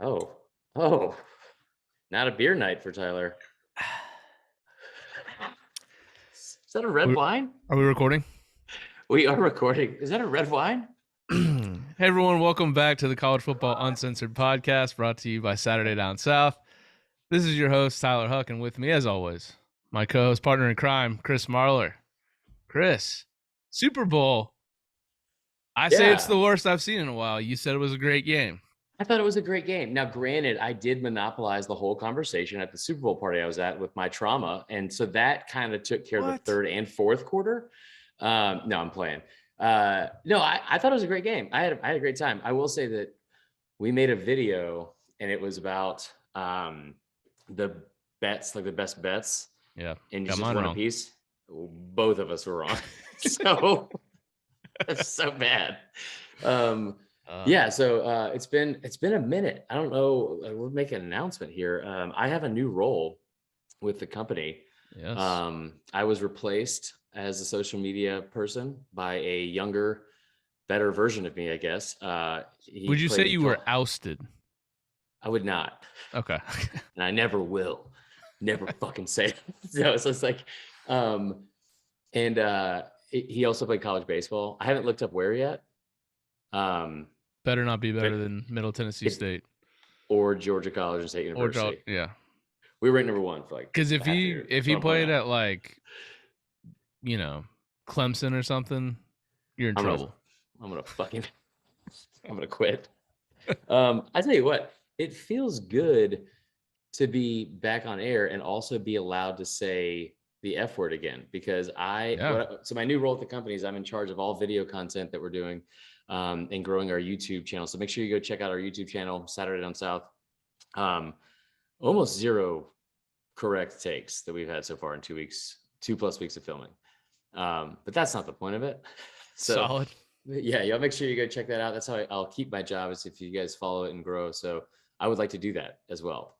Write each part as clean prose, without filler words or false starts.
Oh, oh, not a beer night for Tyler. Is that a red wine? Are we recording? We are recording. Is that a red wine? Hey everyone, welcome back to the College Football Uncensored podcast, brought to you by Saturday Down South. This is your host, Tyler Huck, and with me, as always, my co-host, partner in crime, Chris Marler. Chris, Super Bowl. I say it's the worst I've seen in a while. You said it was a great game. I thought it was a great game. Now, granted, I did monopolize the whole conversation at the Super Bowl party I was at with my trauma, and so that kind of took care of the third and fourth quarter. No, I'm playing. No, I thought it was a great game. I had a great time. I will say that we made a video, and it was about the bets, like the best bets. Yeah, and just one a piece. Both of us were wrong, so that's so bad. Yeah, so it's been a minute. I don't know. We'll make an announcement here. I have a new role with the company. Yes. I was replaced as a social media person by a younger, better version of me, I guess. Would you say you were ousted? I would not. Okay. And I never will. Never fucking say it. So it's like, he also played college baseball. I haven't looked up where yet. Better not be better than Middle Tennessee State or Georgia College and State University. Yeah, we were ranked number one for like. Because if he played at like, Clemson or something, you're in trouble. I'm gonna quit. I tell you what, it feels good to be back on air and also be allowed to say the F word again, because so my new role at the company is I'm in charge of all video content that we're doing. And growing our YouTube channel. So make sure you go check out our YouTube channel, Saturday Down South. Almost zero correct takes that we've had so far in 2+ weeks of filming. But that's not the point of it. So, solid. Yeah, y'all make sure you go check that out. That's how I'll keep my job, is if you guys follow it and grow. So I would like to do that as well.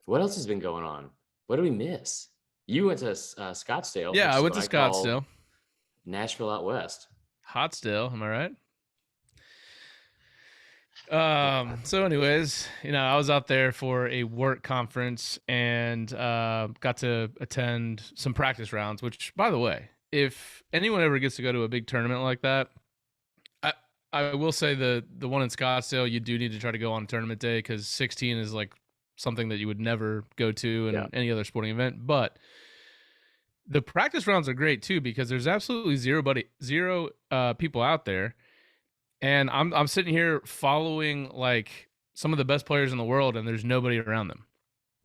What else has been going on? What did we miss? You went to Scottsdale. Yeah, I went to Scottsdale. Nashville out west. Hot still, am I right? So anyways, I was out there for a work conference and got to attend some practice rounds, which, by the way, if anyone ever gets to go to a big tournament like that, I will say the one in Scottsdale, you do need to try to go on tournament day, because 16 is like something that you would never go to in any other sporting event. But the practice rounds are great too, because there's absolutely zero people out there, and I'm sitting here following like some of the best players in the world, and there's nobody around them.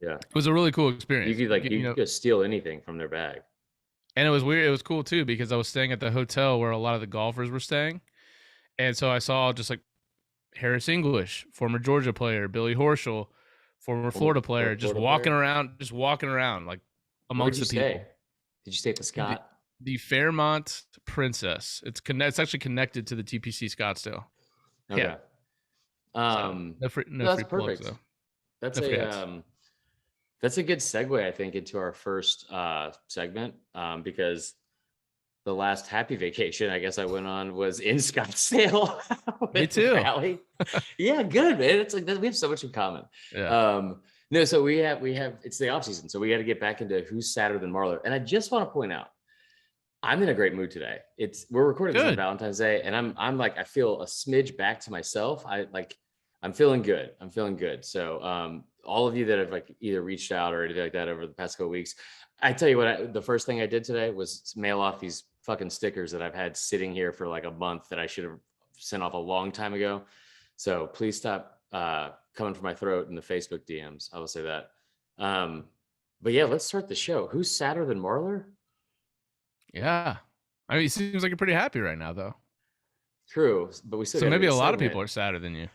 Yeah, it was a really cool experience. You could just steal anything from their bag, and it was weird. It was cool too, because I was staying at the hotel where a lot of the golfers were staying, and so I saw just like Harris English, former Georgia player, Billy Horschel, former Florida player, just walking around like amongst the people. Stay? Did you stay at the Scott? The Fairmont Princess. It's actually connected to the TPC Scottsdale. Okay. Yeah. That's perfect. Though. That's a good segue, I think, into our first segment, because the last happy vacation I guess I went on was in Scottsdale. Me too. Yeah, good, man. It's like we have so much in common. Yeah. No, so we have it's the off season, so we got to get back into who's sadder than Marler. And I just want to point out, I'm in a great mood today. We're recording this on Valentine's Day, and I'm like, I feel a smidge back to myself. I'm feeling good. So all of you that have like either reached out or anything like that over the past couple of weeks, I tell you what, the first thing I did today was mail off these fucking stickers that I've had sitting here for like a month that I should have sent off a long time ago. So please stop coming for my throat in the Facebook DMs. I will say that. But yeah, let's start the show. Who's sadder than Marler? Yeah. I mean, it seems like you're pretty happy right now, though. True, but we still. So maybe a lot of people are sadder than you.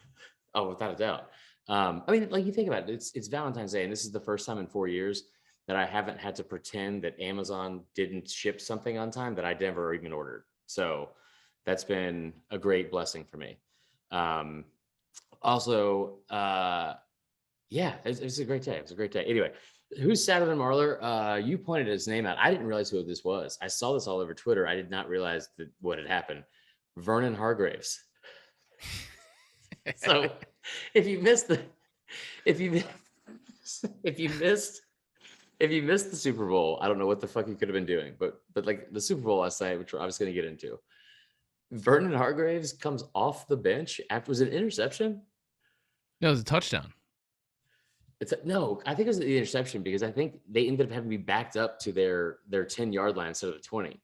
Oh, without a doubt. I mean, like, you think about it, it's Valentine's Day, and this is the first time in 4 years that I haven't had to pretend that Amazon didn't ship something on time that I never even ordered. So that's been a great blessing for me. Also, yeah, it's a great day. It's a great day. Anyway, who's sadder than Marler? You pointed his name out. I didn't realize who this was. I saw this all over Twitter. I did not realize what had happened. Vernon Hargreaves. So if you missed the if you if you missed if you missed the Super Bowl, I don't know what the fuck you could have been doing, but like the Super Bowl last night, which I was going to get into, Vernon Hargreaves comes off the bench after was it an interception? No, it was a touchdown. No, I think it was the interception because I think they ended up having to be backed up to their 10-yard line instead of the 20.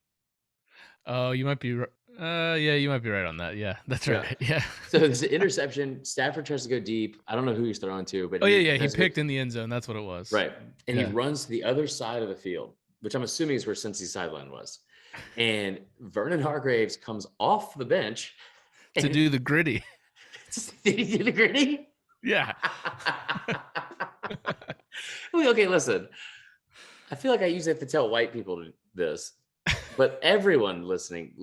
Oh, you might be. Yeah, you might be right on that. Yeah, that's right. Yeah. So there's an interception. Stafford tries to go deep. I don't know who he's throwing to, but he picked in the end zone. That's what it was. Right, and he runs to the other side of the field, which I'm assuming is where Cincy's sideline was. And Vernon Hargreaves comes off the bench to do the gritty. Did he do the gritty? Yeah. Okay, listen. I feel like I usually have to tell white people this, but everyone listening,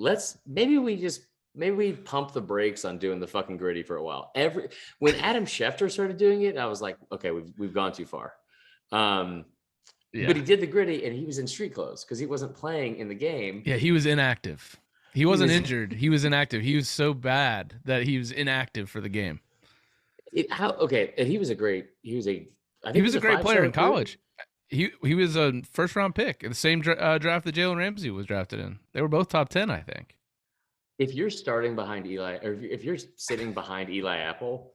maybe we pump the brakes on doing the fucking gritty for a while. When Adam Schefter started doing it, I was like, okay, we've gone too far. But he did the gritty and he was in street clothes because he wasn't playing in the game. Yeah, he was inactive. He wasn't injured. He was inactive. He was so bad that he was inactive for the game. And he was a great player in college. He was a first-round pick in the same draft that Jalen Ramsey was drafted in. They were both top 10, I think. If you're starting behind Eli, or if you're sitting behind Eli Apple,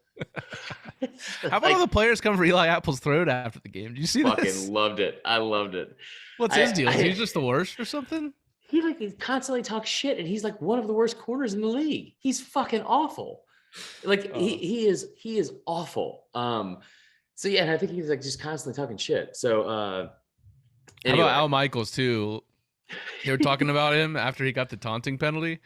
how about all the players come for Eli Apple's throat after the game? Did you see that? Fucking loved it. I loved it. What's his deal? He's just the worst or something? He constantly talks shit, and he's like one of the worst corners in the league. He's fucking awful. Like he is awful. So yeah, and I think he's like just constantly talking shit. So anyway. How about Al Michaels too? They were talking about him after he got the taunting penalty,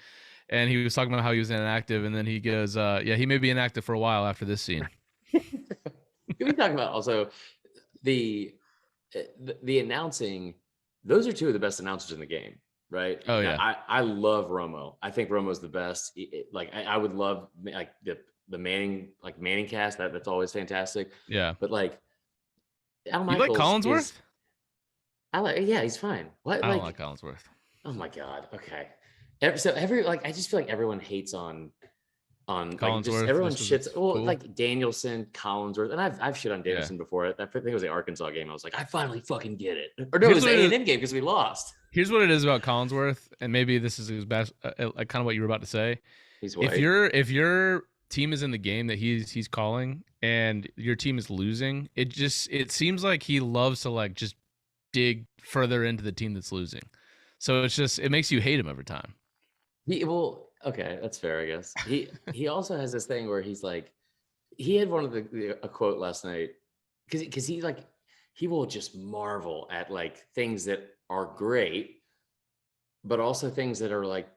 and he was talking about how he was inactive, and then he goes, "Yeah, he may be inactive for a while after this scene." Can we talk about also the announcing? Those are two of the best announcers in the game, right? Oh yeah, I love Romo. I think Romo's the best. I would love like the Manning cast. That's always fantastic. Yeah, but like Al Michaels, you like Collinsworth? Yeah, he's fine. What? I don't like Collinsworth. Oh my god. Okay. So I just feel like everyone hates on Collinsworth. Like everyone shits. Well, cool. Like Danielson, Collinsworth, and I've shit on Danielson before. I think it was the Arkansas game. I was like, I finally fucking get it. Or no, it was the A&M game because we lost. Here's what it is about Collinsworth, and maybe this is his best, like kind of what you were about to say. He's white. If your team is in the game that he's calling, and your team is losing, it seems like he loves to like just dig further into the team that's losing. So it makes you hate him every time. Okay, that's fair, I guess. He also has this thing where he's like, he had one of a quote last night because he will just marvel at like things that are great, but also things that are like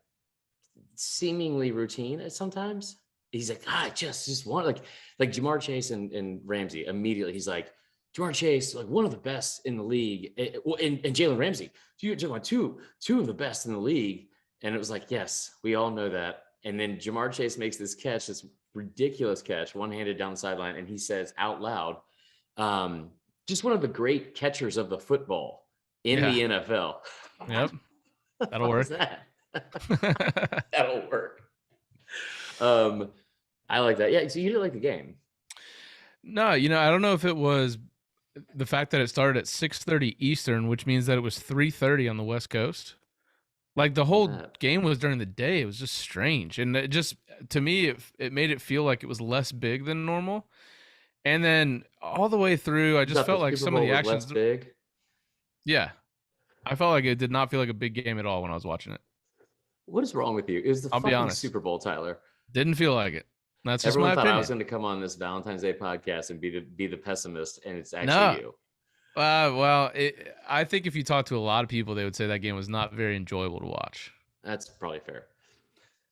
seemingly routine sometimes. He's like, I just want like Jamar Chase and Ramsey immediately. He's like, Jamar Chase, like one of the best in the league, and Jalen Ramsey, you're talking about two of the best in the league. And it was like, yes, we all know that. And then Jamar Chase makes this catch, this ridiculous catch, one-handed down the sideline, and he says out loud, just one of the great catchers of the football in the NFL. Yep. That'll work. That'll work. I like that. Yeah, so you didn't like the game. No, I don't know if it was the fact that it started at 6:30 Eastern, which means that it was 3:30 on the West Coast. Like the whole game was during the day. It was just strange. And it just, to me, it made it feel like it was less big than normal. And then all the way through, I just felt like some of the actions. Less big? Yeah. I felt like it did not feel like a big game at all when I was watching it. What is wrong with you? It was the fucking Super Bowl, Tyler. Didn't feel like it. That's just Everyone my thought opinion. I was going to come on this Valentine's Day podcast and be the pessimist, and it's actually you. I think if you talk to a lot of people, they would say that game was not very enjoyable to watch. That's probably fair.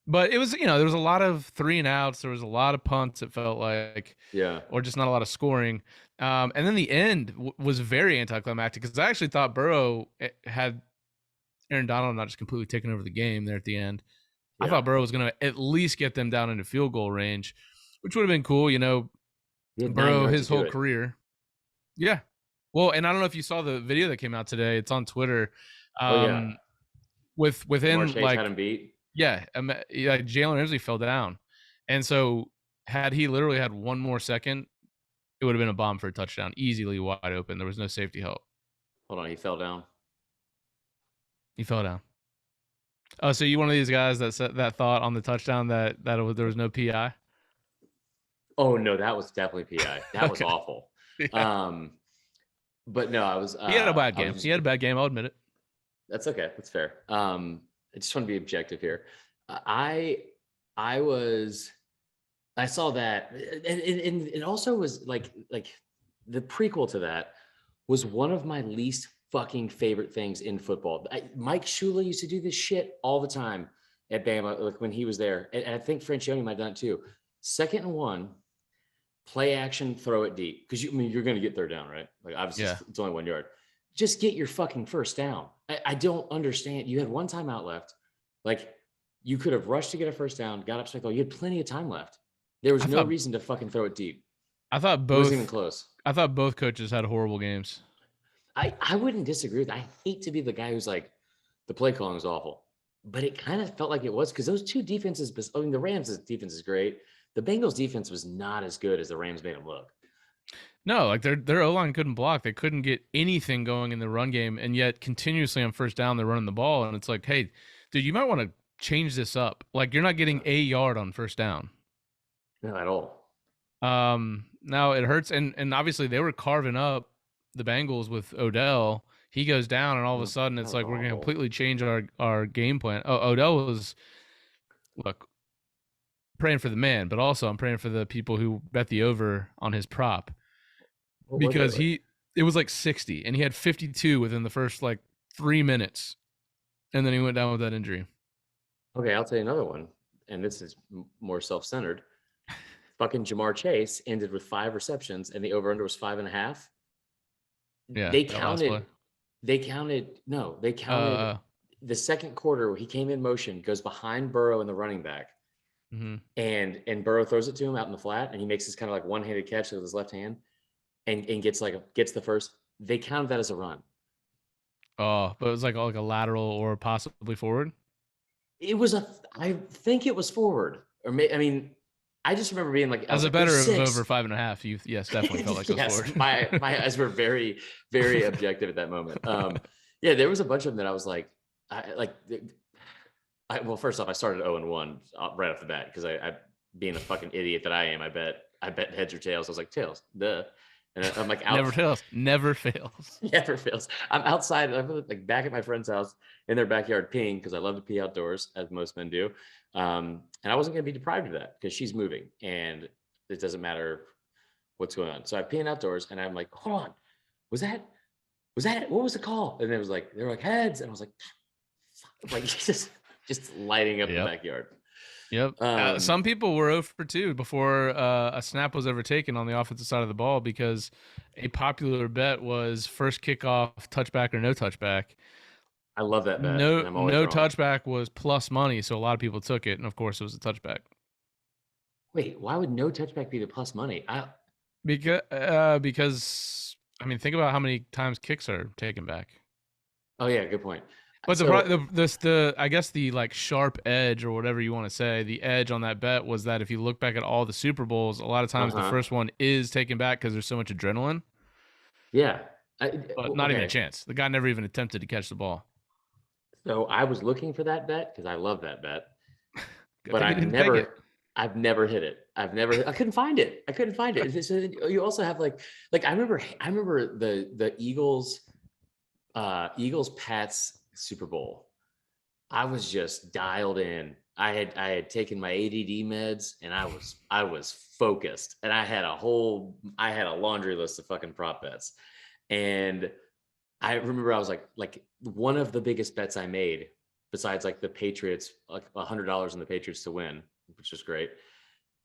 But it was, there was a lot of 3 and outs. There was a lot of punts, it felt like. Yeah. Or just not a lot of scoring. And then the end was very anticlimactic because I actually thought Burrow had Aaron Donald not just completely taken over the game there at the end. Yeah. I thought Burrow was going to at least get them down into field goal range, which would have been cool. Burrow, his whole career. Yeah. Well, and I don't know if you saw the video that came out today. It's on Twitter. Within Chase had him beat. Yeah, Jalen Ramsey fell down, and so had he literally had one more second, it would have been a bomb for a touchdown, easily wide open. There was no safety help. Hold on, he fell down. He fell down. Oh, so you one of these guys that said that thought on the touchdown that there was no PI? Oh no, that was definitely PI. That was Okay. awful. Yeah. But no, I was. He had a bad game. Just, He had a bad game. I'll admit it. that's okay. That's fair. I just want to be objective here. I was. I saw that, and it also was like the prequel to that was one of my least fucking favorite things in football. Mike Shula used to do this shit all the time at Bama, like when he was there, and I think Francione might have done it too. 2nd and 1, play action, throw it deep, because you're going to get third down, right? Like obviously it's only 1 yard. Just get your fucking first down. I don't understand. You had one timeout left. Like you could have rushed to get a first down, got up, you had plenty of time left. There was no reason to fucking throw it deep. I thought both. It wasn't even close. I thought both coaches had horrible games. I wouldn't disagree with that. I hate to be the guy who's like, the play calling is awful, but it kind of felt like it was, because those two defenses. I mean, the Rams' defense is great. The Bengals' defense was not as good as the Rams made them look. No, like their O-line couldn't block. They couldn't get anything going in the run game, and yet continuously on first down they're running the ball, and it's like, hey, dude, you might want to change this up. Like you're not getting a yard on first down. No, at all. Now it hurts, and obviously they were carving up the Bengals with Odell. He goes down, and all of a sudden it's like we're going to completely change our game plan. Odell was, look, praying for the man, but also I'm praying for the people who bet the over on his prop, because it was like 60, and he had 52 within the first like 3 minutes, and then he went down with that injury. Okay, I'll tell you another one, and this is more self-centered. Fucking Jamar Chase ended with 5 receptions, and the over/under was 5.5. Yeah, they counted the second quarter where he came in motion, goes behind Burrow and the running back, and Burrow throws it to him out in the flat, and he makes this kind of like one-handed catch with his left hand, and gets the first. They counted that as a run. Oh, but it was like a lateral or possibly forward. It was I think it was forward, or I just remember being like, as a better of over 5.5, you definitely felt like it was forward. my eyes were very, very objective at that moment. Yeah, there was a bunch of them that I was like, well, first off, I started 0-1 right off the bat, because I being a fucking idiot that I am, I bet heads or tails. I was like, tails, duh. And I'm like, never fails. Never fails. I'm outside. I'm like back at my friend's house in their backyard peeing, because I love to pee outdoors, as most men do. And I wasn't going to be deprived of that, because she's moving, and it doesn't matter what's going on. So I'm peeing outdoors, and I'm like, hold on, was that what was the call? And it was like, they were like heads, and I was like just lighting up the backyard. Yep. Some people were 0 for 2 before a snap was ever taken on the offensive side of the ball, because a popular bet was first kickoff, touchback or no touchback. I love that bet. No touchback was plus money, so a lot of people took it, and of course it was a touchback. Wait, why would no touchback be the plus money? Because I mean, think about how many times kicks are taken back. Oh yeah, good point. But I guess the like sharp edge, or whatever you want to say, the edge on that bet was that if you look back at all the Super Bowls, a lot of times the first one is taken back because there's so much adrenaline. Yeah. But not even a chance. The guy never even attempted to catch the ball. So I was looking for that bet because I love that bet, but I've never hit it. I couldn't find it. So you also have like I remember the Eagles Pats Super Bowl. I was just dialed in. I had taken my ADD meds, and I was focused, and I had a laundry list of fucking prop bets. And I remember I was like one of the biggest bets I made, besides like the Patriots, like $100 on the Patriots to win, which was great.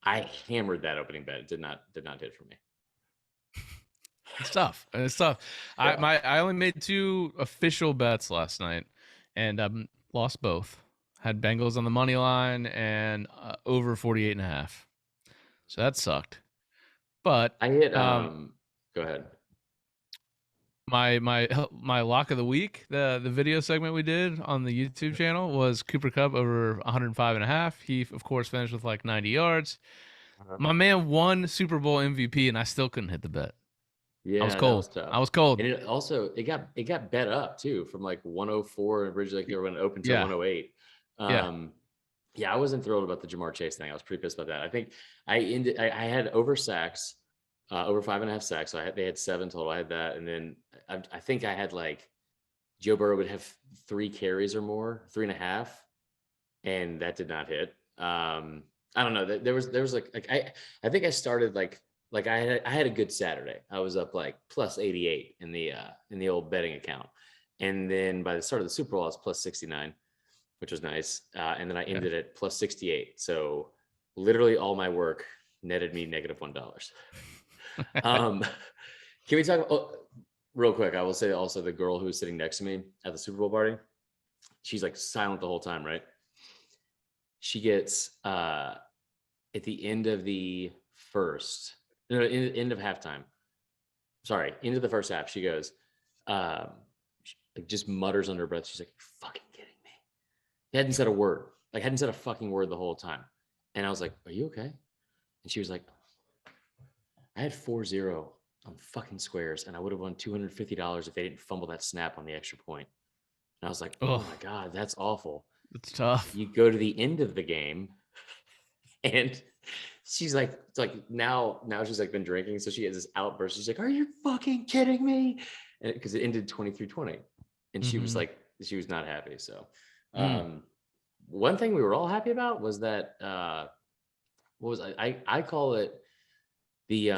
I hammered that opening bet. It did not hit for me. It's tough. Yeah. I only made 2 official bets last night, and lost both. Had Bengals on the money line and over 48.5. So that sucked. But I hit. Go ahead. My lock of the week, the video segment we did on the YouTube channel, was Cooper Kupp over 105.5. He of course finished with like 90 yards. My man won Super Bowl MVP, and I still couldn't hit the bet. I was Yeah, that was cold. tough. I was cold. And it got bet up too from like 104 originally, like they were going to open to Yeah. 108. Yeah. Yeah, I wasn't thrilled about the Jamar Chase thing. I was pretty pissed about that. I think I had over sacks, over 5.5 sacks. So they had 7 total. I had that. And then I think I had like Joe Burrow would have 3 carries or more, 3.5. And that did not hit. I don't know. There was like I think I started like I had a good Saturday. I was up like plus 88 in the old betting account, and then by the start of the Super Bowl, I was plus 69, which was nice. And then I ended at plus 68. So literally all my work netted me negative $1. Can we talk real quick? I will say also the girl who was sitting next to me at the Super Bowl party, she's like silent the whole time, right? She gets at the end of the end of halftime. Sorry, into the first half. She goes, like just mutters under her breath. She's like, "You're fucking kidding me." He hadn't said a word. Like hadn't said a fucking word the whole time. And I was like, "Are you okay?" And she was like, "I had 4-0 on fucking squares, and I would have won $250 if they didn't fumble that snap on the extra point." And I was like, "Oh my God, that's awful." It's tough. You go to the end of the game, and she's like, it's like now she's like been drinking, so she has this outburst. She's like, "Are you fucking kidding me?" And because it ended 23-20, and she was like, she was not happy. So, one thing we were all happy about was that what was I call it the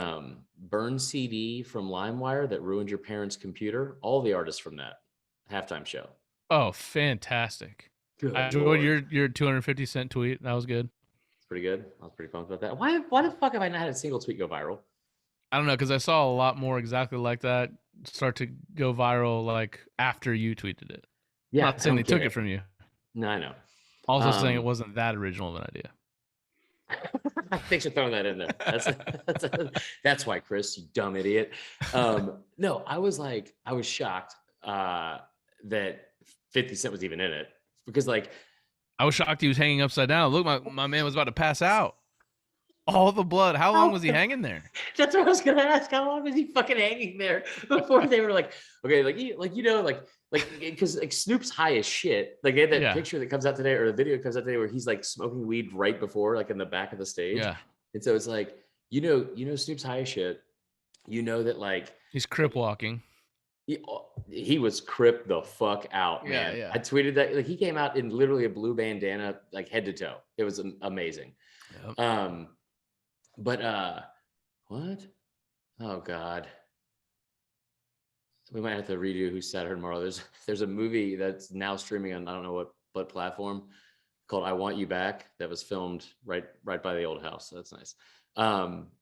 burn CD from LimeWire that ruined your parents' computer. All the artists from that halftime show. Oh, fantastic! Good I enjoyed Lord. your 250-cent tweet. That was good. It's pretty good. I was pretty pumped about that. Why the fuck have I not had a single tweet go viral? I don't know, because I saw a lot more exactly like that start to go viral like after you tweeted it. Yeah, Not saying they took it from you. No, I know. Also saying it wasn't that original of an idea. Thanks for throwing that in there. That's why, Chris, you dumb idiot. No, I was shocked that 50 Cent was even in it, because like I was shocked he was hanging upside down. Look, my man was about to pass out. All the blood. How long was he hanging there? That's what I was gonna ask. How long was he fucking hanging there before they were like, okay, because like Snoop's high as shit. Like they had that picture that comes out today, or the video comes out today, where he's like smoking weed right before, like in the back of the stage. Yeah. And so it's like, Snoop's high as shit. You know that like he's crip walking. He was crip the fuck out, man. Yeah. I tweeted that, like, he came out in literally a blue bandana, like head to toe. It was amazing. Yep. But what? Oh God. We might have to redo Who's Sadder Tomorrow. There's a movie that's now streaming on I don't know what platform, called I Want You Back, that was filmed right by the old house. So that's nice.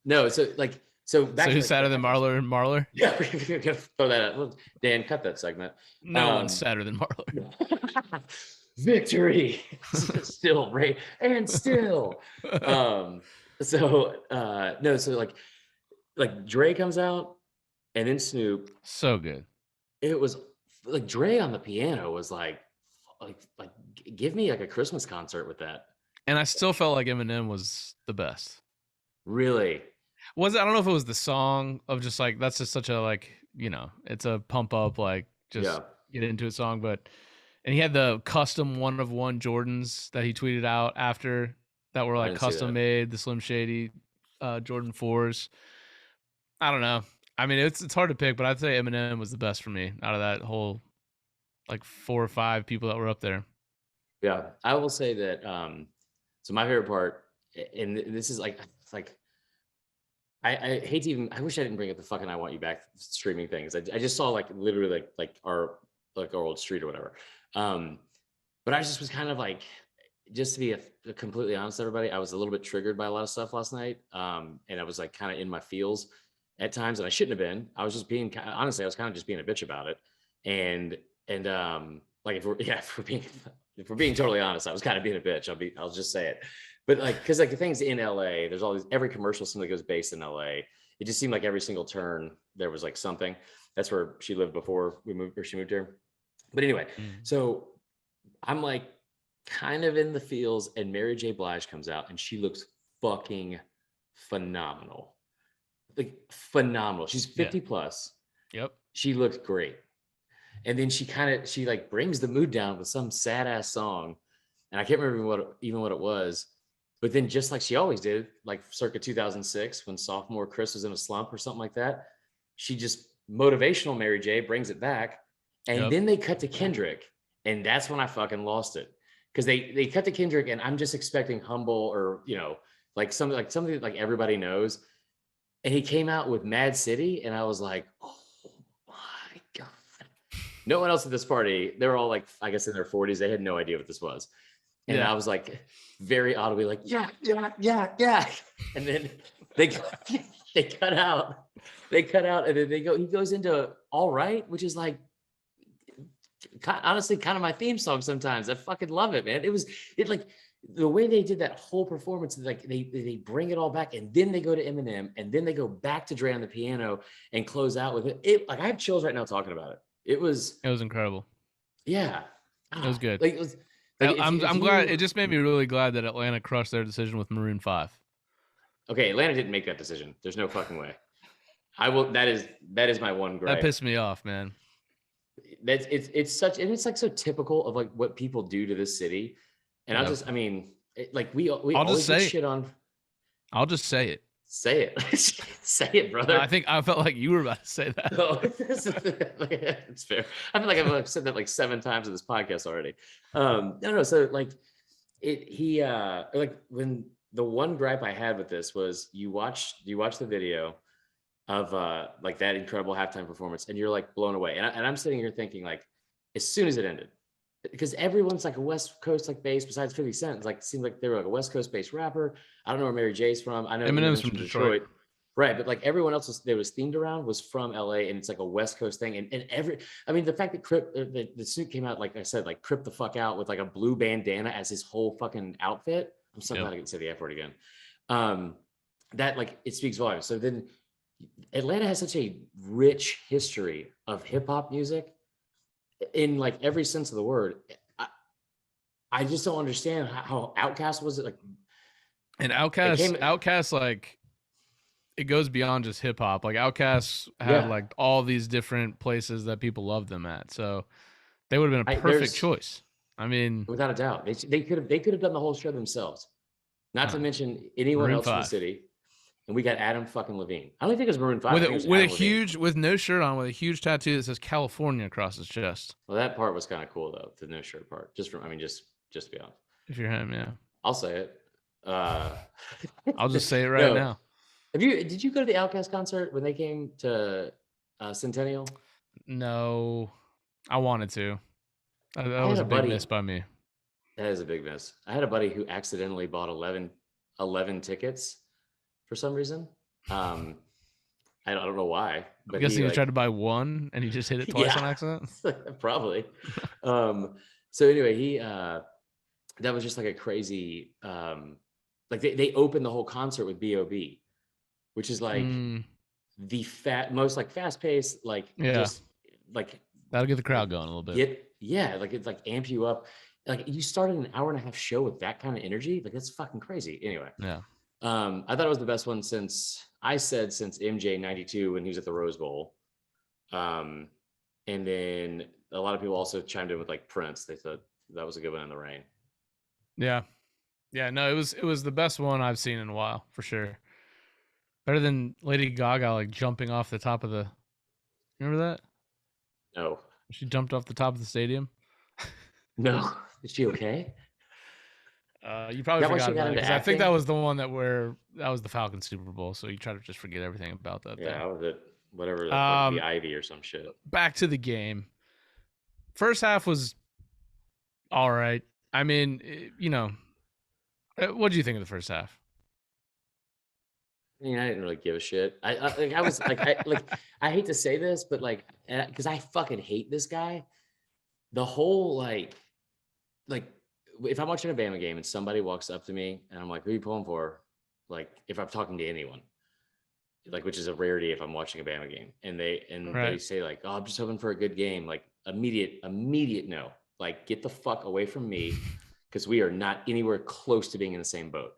No, so like who's sadder than Marler? Yeah, we're gonna throw that out. Dan, cut that segment. No one's sadder than Marler. Victory. Still right and still. So Dre comes out, and then Snoop. So good. It was like Dre on the piano was like give me like a Christmas concert with that. And I still felt like Eminem was the best. Really? I don't know if it was the song of just like, that's just such a like, it's a pump up, like just get into a song. And he had the custom 1-of-1 Jordans that he tweeted out after that were like custom made, the Slim Shady Jordan 4s. I don't know. I mean, it's hard to pick, but I'd say Eminem was the best for me out of that whole like 4 or 5 people that were up there. Yeah, I will say that. So my favorite part, and this is like I hate to even. I wish I didn't bring up the fucking I Want You Back streaming things. I just saw like literally like our old street or whatever. But I just was kind of like, just to be completely honest, everybody, I was a little bit triggered by a lot of stuff last night. And I was like kind of in my feels at times, and I shouldn't have been. I was just being honestly, I was kind of just being a bitch about it. And like if we're being totally honest, I was kind of being a bitch. I'll just say it. But like, because like the things in LA, there's all these, every commercial seems like it was based in LA. It just seemed like every single turn there was like something. That's where she lived before she moved here. But anyway, so I'm like kind of in the feels, and Mary J. Blige comes out, and she looks fucking phenomenal. Like phenomenal. She's 50 plus. Yep. She looks great. And then she like brings the mood down with some sad ass song. And I can't remember what it was. But then just like she always did, like circa 2006, when sophomore Chris was in a slump or something like that, she just motivational Mary J brings it back. And then they cut to Kendrick. And that's when I fucking lost it. Because they cut to Kendrick and I'm just expecting humble or, like something like everybody knows. And he came out with Mad City. And I was like, oh my God. No one else at this party, they were all like, I guess in their 40s, they had no idea what this was. And I was like, very audibly like, yeah. And then they cut out. And then he goes into All Right, which is like, honestly, kind of my theme song sometimes. I fucking love it, man. It like the way they did that whole performance, like they bring it all back and then they go to Eminem and then they go back to Dre on the piano and close out with it. Like I have chills right now talking about it. It was incredible. Yeah. It was good. Like it was. Like I'm glad. It just made me really glad that Atlanta crushed their decision with Maroon 5. Okay, Atlanta didn't make that decision. There's no fucking way. I will. That is my one gripe. That pissed me off, man. It's like so typical of like what people do to this city, and I'll just we always get shit on. I'll just say it. Say it. Say it, brother. I felt like you were about to say that. No, it's fair. I feel like I've said that like 7 times in this podcast already. No. So like like when the one gripe I had with this was you watch the video of like that incredible halftime performance and you're like blown away. And I'm sitting here thinking like, as soon as it ended, because everyone's like a West Coast like base besides 50 Cent. It's like, it seemed like they were like a West Coast based rapper. I don't know where Mary J's from. I know Eminem's from Detroit. Right. But like everyone else there was themed around was from LA and it's like a West Coast thing. And the fact that Crip, the suit came out, like I said, like Crip the fuck out with like a blue bandana as his whole fucking outfit. I'm so glad I can say the F word again. That like, it speaks volumes. So then Atlanta has such a rich history of hip hop music in like every sense of the word. I just don't understand how Outkast was it like. And Outkast like it goes beyond just hip hop. Like Outkast had like all these different places that people loved them at. So they would have been a perfect choice. I mean, without a doubt, they could have done the whole show themselves. Not to mention anyone Maroon else 5. in the city. And we got Adam fucking Levine. I don't think it was Maroon 5. With no shirt on, with a huge tattoo that says California across his chest. Well, that part was kind of cool though, the no shirt part. Just to be honest. If you're him, yeah. I'll say it. I'll just say it right now. Did you go to the Outkast concert when they came to Centennial? No, I wanted to. That was a big miss by me. That is a big miss. I had a buddy who accidentally bought 11 tickets for some reason. I don't know why. But I'm guessing he tried to buy one and he just hit it twice on accident? Probably. So anyway, that was just like a crazy, like they opened the whole concert with B.O.B., which is like the most like fast paced, like just like that'll get the crowd going a little bit. Like it's like amp you up. Like you started an hour and a half show with that kind of energy. Like that's fucking crazy. Anyway. Yeah. I thought it was the best one since MJ 92 when he was at the Rose Bowl. And then a lot of people also chimed in with like Prince. They thought that was a good one in the rain. Yeah. No, it was the best one I've seen in a while for sure. Better than Lady Gaga like jumping off the top of the. Remember that? No. She jumped off the top of the stadium. No. Is she okay? You probably forgot about it because I think that was the one that was the Falcons Super Bowl. So you try to just forget everything about that. Yeah, that was it. Whatever, the Ivy or some shit. Back to the game. First half was all right. I mean, what do you think of the first half? I mean, I didn't really give a shit. I was like, I hate to say this, but like, because I fucking hate this guy. The whole like, if I'm watching a Bama game and somebody walks up to me and I'm like, who are you pulling for? Like, if I'm talking to anyone, like, which is a rarity if I'm watching a Bama game, and they say like, oh, I'm just hoping for a good game. Like immediate no. Like, get the fuck away from me, because we are not anywhere close to being in the same boat.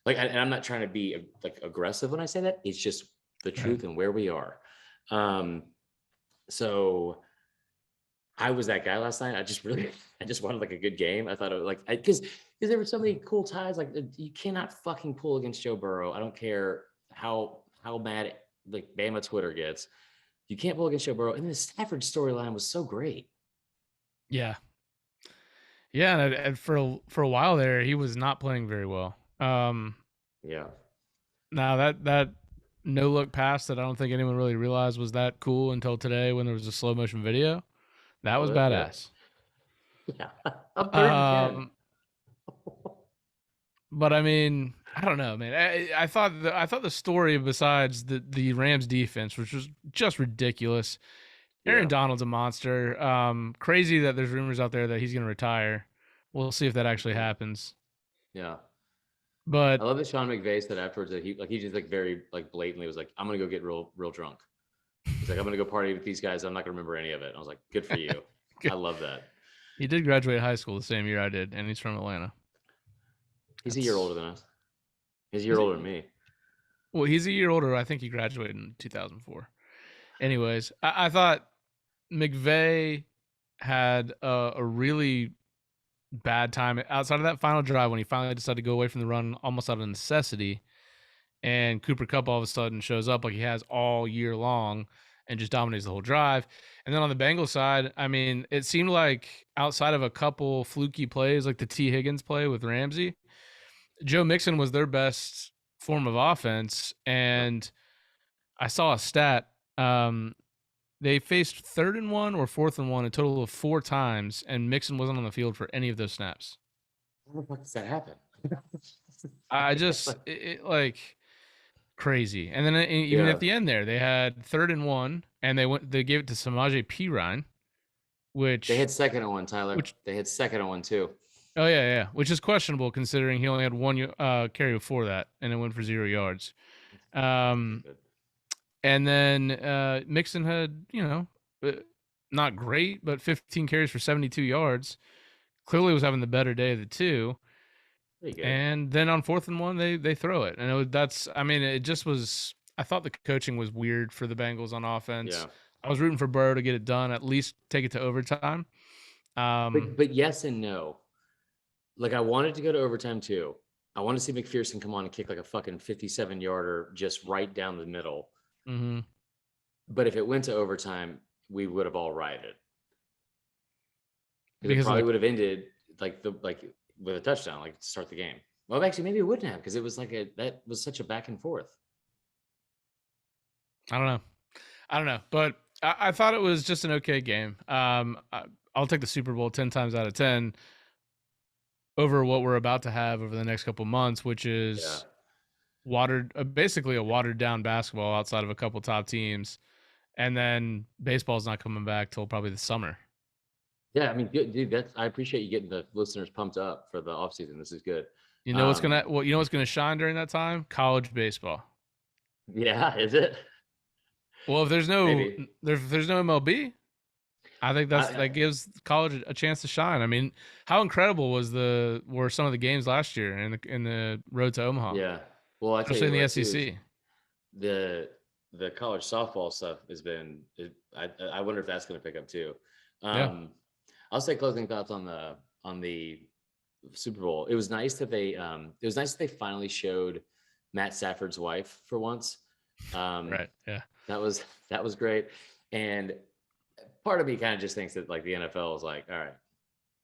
Like, and I'm not trying to be like aggressive when I say that. It's just the truth and where we are. So I was that guy last night. I just wanted like a good game. I thought it was like, because there were so many cool ties. Like you cannot fucking pull against Joe Burrow. I don't care how mad like Bama Twitter gets. You can't pull against Joe Burrow. And the Stafford storyline was so great. Yeah. Yeah, and for a while there, he was not playing very well. Yeah. Now that no look pass that I don't think anyone really realized was that cool until today when there was a slow motion video. That was badass. Yeah. I'm 30-10. But I mean, I don't know, man. I thought the story besides the Rams defense, which was just ridiculous. Aaron Donald's a monster. Crazy that there's rumors out there that he's going to retire. We'll see if that actually happens. Yeah. But I love that Sean McVay said afterwards that he just like very like blatantly was like, I'm gonna go get real drunk. He's like, I'm gonna go party with these guys. I'm not gonna remember any of it. I was like, good for you. I love that. He did graduate high school the same year I did, and he's from Atlanta. He's a year older than us. He's a year older than me. Well, he's a year older. I think he graduated in 2004. Anyways, I thought McVay had a really bad time outside of that final drive when he finally decided to go away from the run almost out of necessity. And Cooper Kupp all of a sudden shows up like he has all year long and just dominates the whole drive. And then on the Bengals side, I mean, it seemed like outside of a couple fluky plays like the T. Higgins play with Ramsey, Joe Mixon was their best form of offense. And I saw a stat. They faced 3rd and 1 or 4th and 1 a total of 4 times, and Mixon wasn't on the field for any of those snaps. How the fuck does that happen? I just like crazy. And then even at the end there, they had 3rd and 1, and they gave it to Samaje Perine, which they had 2nd and 1, Tyler. They had 2nd and 1 too. Oh yeah, which is questionable considering he only had 1 carry before that, and it went for 0 yards. And then Mixon had, not great, but 15 carries for 72 yards. Clearly was having the better day of the two. And then on 4th and 1, they throw it. And it just was, I thought the coaching was weird for the Bengals on offense. Yeah. I was rooting for Burrow to get it done, at least take it to overtime. But yes and no. Like I wanted to go to overtime too. I want to see McPherson come on and kick like a fucking 57-yarder just right down the middle. Mm-hmm. But if it went to overtime, we would have all rioted. Because it probably would have ended with a touchdown, like to start the game. Well, actually, maybe it wouldn't have because it was that was such a back and forth. I don't know, but I thought it was just an okay game. I'll take the Super Bowl 10 times out of 10 over what we're about to have over the next couple months, which is basically a watered down basketball outside of a couple top teams. And then baseball's not coming back till probably the summer. Yeah, I mean, dude, I appreciate you getting the listeners pumped up for the offseason. This is good. You know what's gonna shine during that time? College baseball. Yeah, is it? Well, if there's no MLB, I think that gives college a chance to shine. I mean, how incredible were some of the games last year in the road to Omaha? Yeah, well, especially in the SEC. The college softball stuff has been. I wonder if that's going to pick up too. I'll say closing thoughts on the Super Bowl. It was nice that they finally showed Matt Stafford's wife for once. Right. Yeah. That was great. And part of me kind of just thinks that like the NFL is like, all right,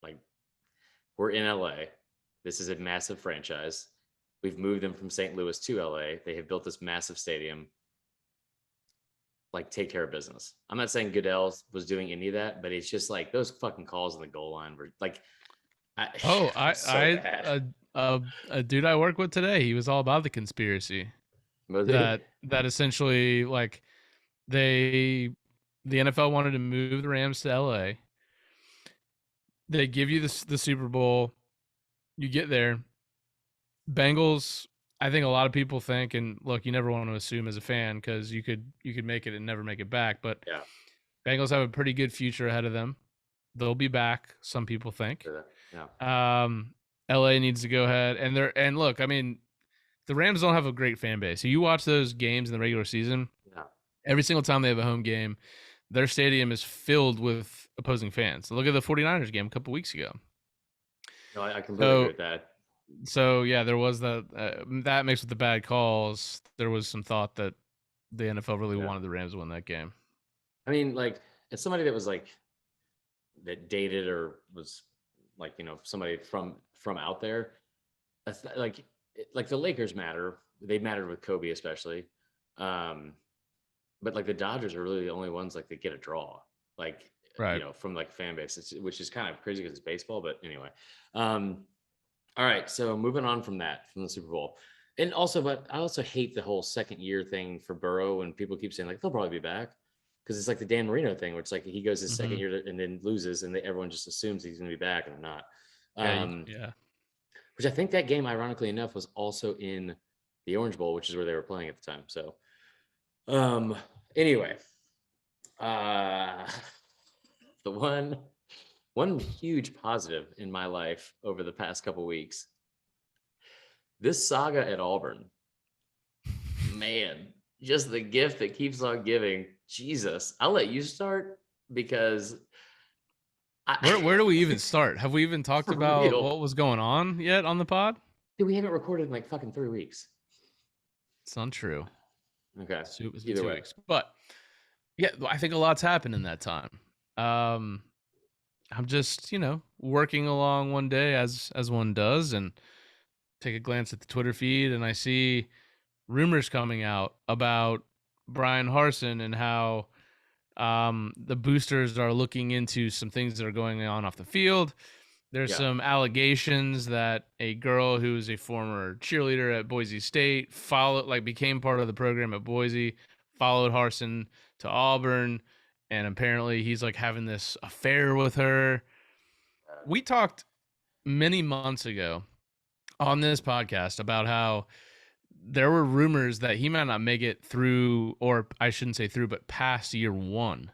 like we're in LA. This is a massive franchise. We've moved them from St. Louis to LA. They have built this massive stadium. Like take care of business. I'm not saying Goodell was doing any of that, but it's just like those fucking calls on the goal line were like, a dude I work with today, he was all about the conspiracy that essentially like the NFL wanted to move the Rams to LA. They give you the Super Bowl. You get there. Bengals, I think a lot of people think, and look, you never want to assume as a fan because you could make it and never make it back. But yeah, Bengals have a pretty good future ahead of them. They'll be back. Some people think. Yeah. LA needs to go ahead and look. I mean, the Rams don't have a great fan base. So you watch those games in the regular season, every single time they have a home game, their stadium is filled with opposing fans. So look at the 49ers game a couple weeks ago. No, I completely agree with that. So yeah, there was that mixed with the bad calls. There was some thought that the NFL really wanted the Rams to win that game. I mean, like, as somebody that was like that dated or was like, you know, somebody from out there, like the Lakers matter. They mattered with Kobe especially. But like the Dodgers are really the only ones like that get a draw, like, you know, from like fan base, which is kind of crazy because it's baseball. But anyway, all right. So moving on from the Super Bowl, and also, but I also hate the whole second year thing for Burrow, and people keep saying like they'll probably be back because it's like the Dan Marino thing, where it's like he goes his second year and then loses, and everyone just assumes he's going to be back, and they're not. Which I think that game, ironically enough, was also in the Orange Bowl, which is where they were playing at the time. So, anyway, the one huge positive in my life over the past couple weeks, this saga at Auburn, man, just the gift that keeps on giving. Jesus, I'll let you start because where do we even start? Have we even talked about what was going on yet on the pod? Dude, we haven't recorded in like fucking 3 weeks. It's untrue. Okay. It's been 2 weeks. But yeah, I think a lot's happened in that time. I'm just, you know, working along one day as one does, and take a glance at the Twitter feed, and I see rumors coming out about Bryan Harsin and how the boosters are looking into some things that are going on off the field. There's some allegations that a girl who is a former cheerleader at Boise State became part of the program at Boise, followed Harsin to Auburn, and apparently he's like having this affair with her. We talked many months ago on this podcast about how there were rumors that he might not make it through, or I shouldn't say through, but past year one,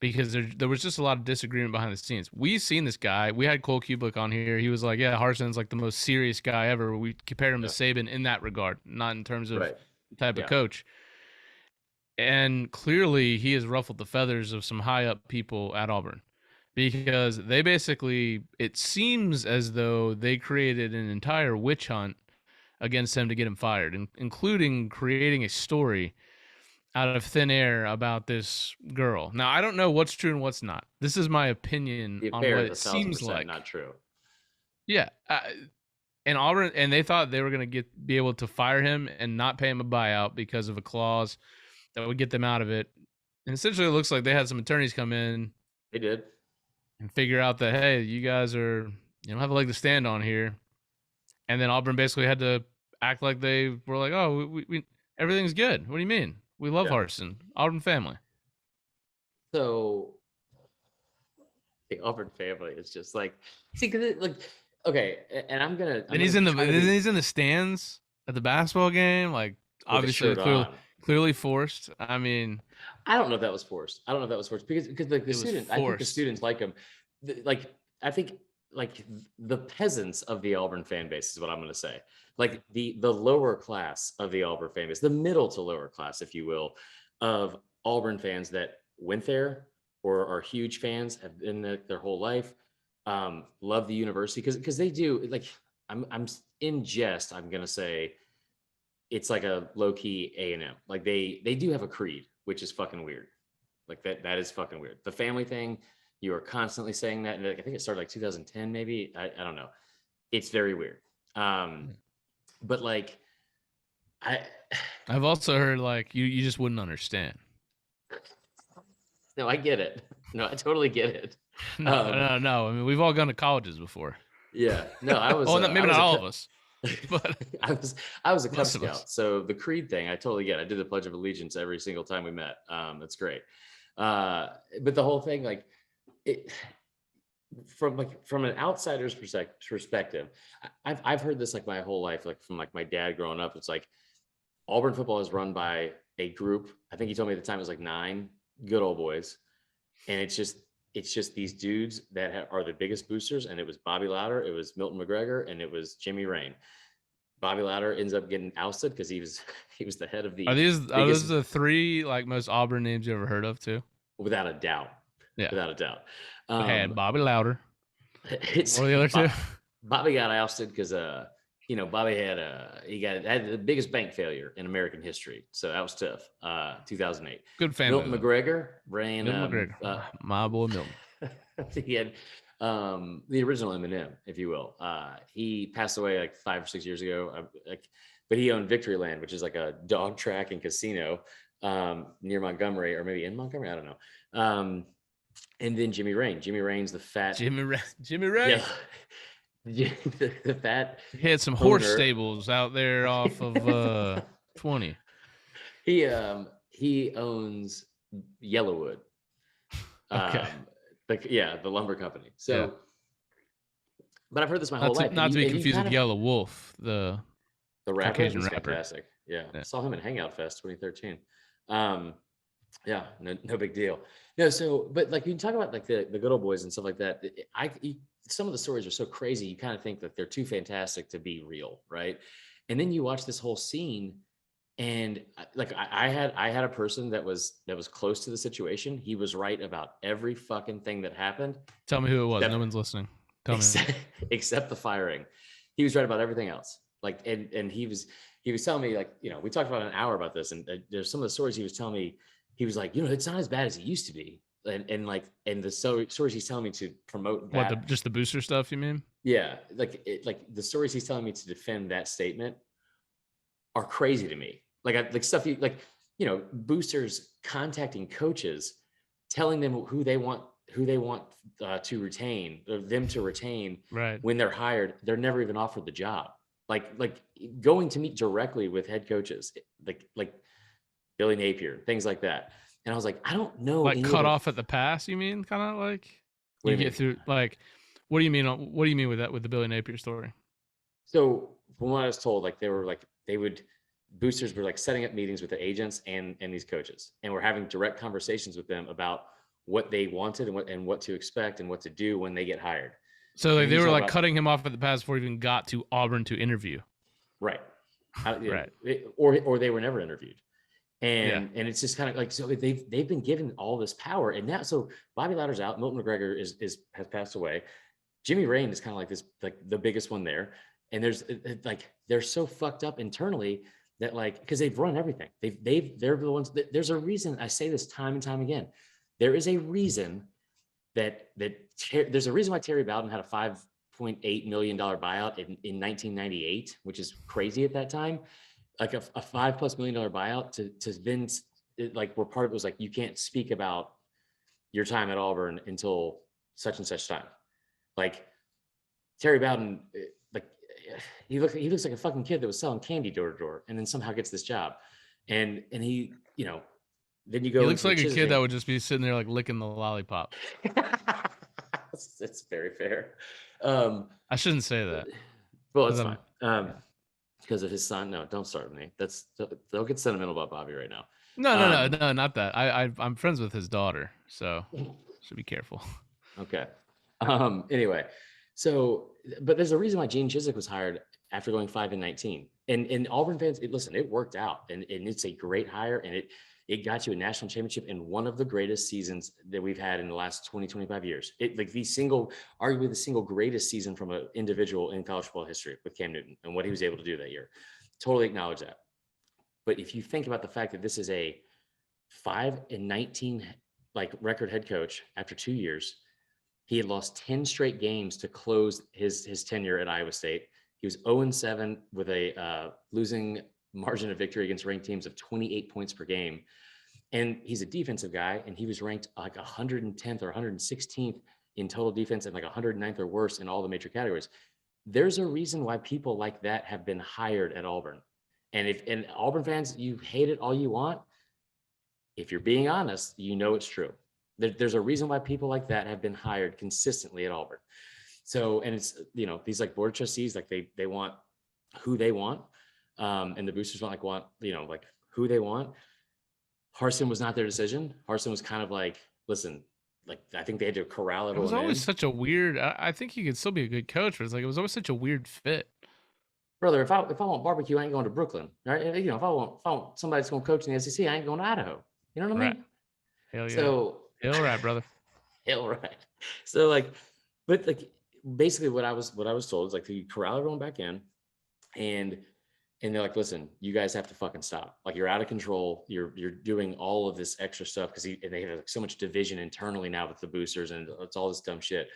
because there was just a lot of disagreement behind the scenes. We've seen this guy. We had Cole Kublik on here. He was like, yeah, Harsin's like the most serious guy ever. We compared him to Saban in that regard, not in terms of the type of coach. And clearly he has ruffled the feathers of some high up people at Auburn, because they basically, it seems as though they created an entire witch hunt against him to get him fired, including creating a story out of thin air about this girl. Now, I don't know what's true and what's not. This is my opinion on what it seems like. Not true. Yeah. And Auburn, and they thought they were going to be able to fire him and not pay him a buyout because of a clause that would get them out of it. And essentially it looks like they had some attorneys come in. They did. And figure out that, hey, you guys you don't have a leg to stand on here. And then Auburn basically had to act like they were like, oh, we everything's good. What do you mean? We love Harsin, Auburn family. So the Auburn family is just like, see, because like, okay, and I'm gonna. And he's in the stands at the basketball game, like obviously clearly forced. I mean, I don't know if that was forced. Because like the students, I think the students like him. I think like the peasants of the Auburn fan base is what I'm going to say. Like the lower class of the Auburn fan base, the middle to lower class, if you will, of Auburn fans that went there or are huge fans, have been there their whole life, love the university because they do. Like I'm in jest, I'm going to say it's like a low key A&M. Like they do have a creed, which is fucking weird. Like that is fucking weird. The family thing, you are constantly saying that, and I think it started like 2010, maybe. I don't know. It's very weird. But like, I've also heard like you just wouldn't understand. No, I get it. No, I totally get it. No. I mean, we've all gone to colleges before. Yeah. No, I was. Maybe not all of us. But I was a Cub Scout, so the creed thing I totally get. I did the Pledge of Allegiance every single time we met. That's great. But the whole thing, like, it from an outsider's perspective, I've heard this like my whole life, like from like my dad growing up. It's like Auburn football is run by a group. I think he told me at the time it was like 9 good old boys, and it's just these dudes that are the biggest boosters. And it was Bobby Louder, it was Milton McGregor, and it was Jimmy Rain. Bobby Louder ends up getting ousted because he was the head of the Are those biggest, the three like most Auburn names you ever heard of too? without a doubt. Yeah. Without a doubt. Had Bobby Louder. It's What were the other two? Bobby got ousted because Bobby had the biggest bank failure in American history. So that was tough. 2008. Good family. Milton McGregor ran Milton McGregor. My boy Milton. he had the original Eminem, if you will. He passed away like 5 or 6 years ago. But he owned Victoryland, which is like a dog track and casino near Montgomery, or maybe in Montgomery. I don't know. And then Jimmy Rain. Jimmy Rain's the fat. Jimmy Rain. Yeah. the fat. He had some horse stables out there off of 20. He owns Yellowwood. Okay. The lumber company. So, but I've heard this my whole life. Not to be confused with Yellow Wolf, the rapper. Caucasian rapper. Fantastic. Yeah. Saw him in Hangout Fest 2013. Yeah, no big deal. No, so, but like you talk about like the good old boys and stuff like that. Some of the stories are so crazy. You kind of think that they're too fantastic to be real, right? And then you watch this whole scene, and like I had a person that was close to the situation. He was right about every fucking thing that happened. Tell me who it was. No one's listening. Tell me. Except the firing. He was right about everything else. Like, and he was telling me, like, we talked about an hour about this, and there's some of the stories he was telling me. He was like, it's not as bad as it used to be. And the stories he's telling me to promote that. Just the booster stuff, you mean? Yeah. Like the stories he's telling me to defend that statement are crazy to me. Like stuff boosters contacting coaches, telling them who they want to retain, or them to retain, right, when they're hired. They're never even offered the job. Like going to meet directly with head coaches, like Billy Napier, things like that. And I was like, I don't know. Like cut off at the pass, you mean? Kind of like you get through. Like, what do you mean? What do you mean with that? With the Billy Napier story? So from what I was told, boosters were like setting up meetings with the agents and these coaches, and we're having direct conversations with them about what they wanted and what to expect and what to do when they get hired. So like they were like cutting him off at the pass before he even got to Auburn to interview. Right. Right. Or they were never interviewed. And it's just kind of like, so they've been given all this power, and now, so Bobby Louder's out, Milton McGregor has passed away. Jimmy Rain is kind of like this, like the biggest one there. And they're so fucked up internally that because they've run everything. They're the ones that, there's a reason, I say this time and time again. There is a reason there's a reason why Terry Bowden had a $5.8 million buyout in 1998, which is crazy at that time. Like a $5+ million buyout to then, where part of it was like, you can't speak about your time at Auburn until such and such time. Like Terry Bowden, he looks like a fucking kid that was selling candy door to door, and then somehow gets this job, and he, then you go. He looks like a kid that would just be sitting there like licking the lollipop. That's very fair. I shouldn't say that. Well, it's fine. Because of his son. No, don't start with me. Don't get sentimental about Bobby right now. No, not that. I'm friends with his daughter, so should be careful. Okay. Anyway, so, but there's a reason why Gene Chizik was hired after going 5-19. And Auburn fans, listen, it worked out, and it's a great hire, and it got you a national championship in one of the greatest seasons that we've had in the last 25 years. Arguably the single greatest season from an individual in college football history with Cam Newton and what he was able to do that year. Totally acknowledge that. But if you think about the fact that this is a 5-19 record head coach after 2 years, he had lost 10 straight games to close his tenure at Iowa State. He was 0-7 with a losing margin of victory against ranked teams of 28 points per game. And he's a defensive guy, and he was ranked like 110th or 116th in total defense and like 109th or worse in all the major categories. There's a reason why people like that have been hired at Auburn. And Auburn fans, you hate it all you want. If you're being honest, it's true. There's a reason why people like that have been hired consistently at Auburn. So, and it's, these board of trustees, they want who they want. And the boosters want who they want. Harsin was not their decision. Harsin was kind of listen, I think they had to corral everyone. It was always such a weird, I think he could still be a good coach, but it was always such a weird fit. brother, if I want barbecue, I ain't going to Brooklyn, right? If I want somebody that's going to coach in the SEC, I ain't going to Idaho. You know what I mean? Right. Hell yeah. So Hell right, brother. hell right. So like, but like basically what I was told is like you corral everyone back in, and they're like, listen, you guys have to fucking stop. Like you're out of control. You're doing all of this extra stuff because they have like so much division internally now with the boosters, and it's all this dumb shit.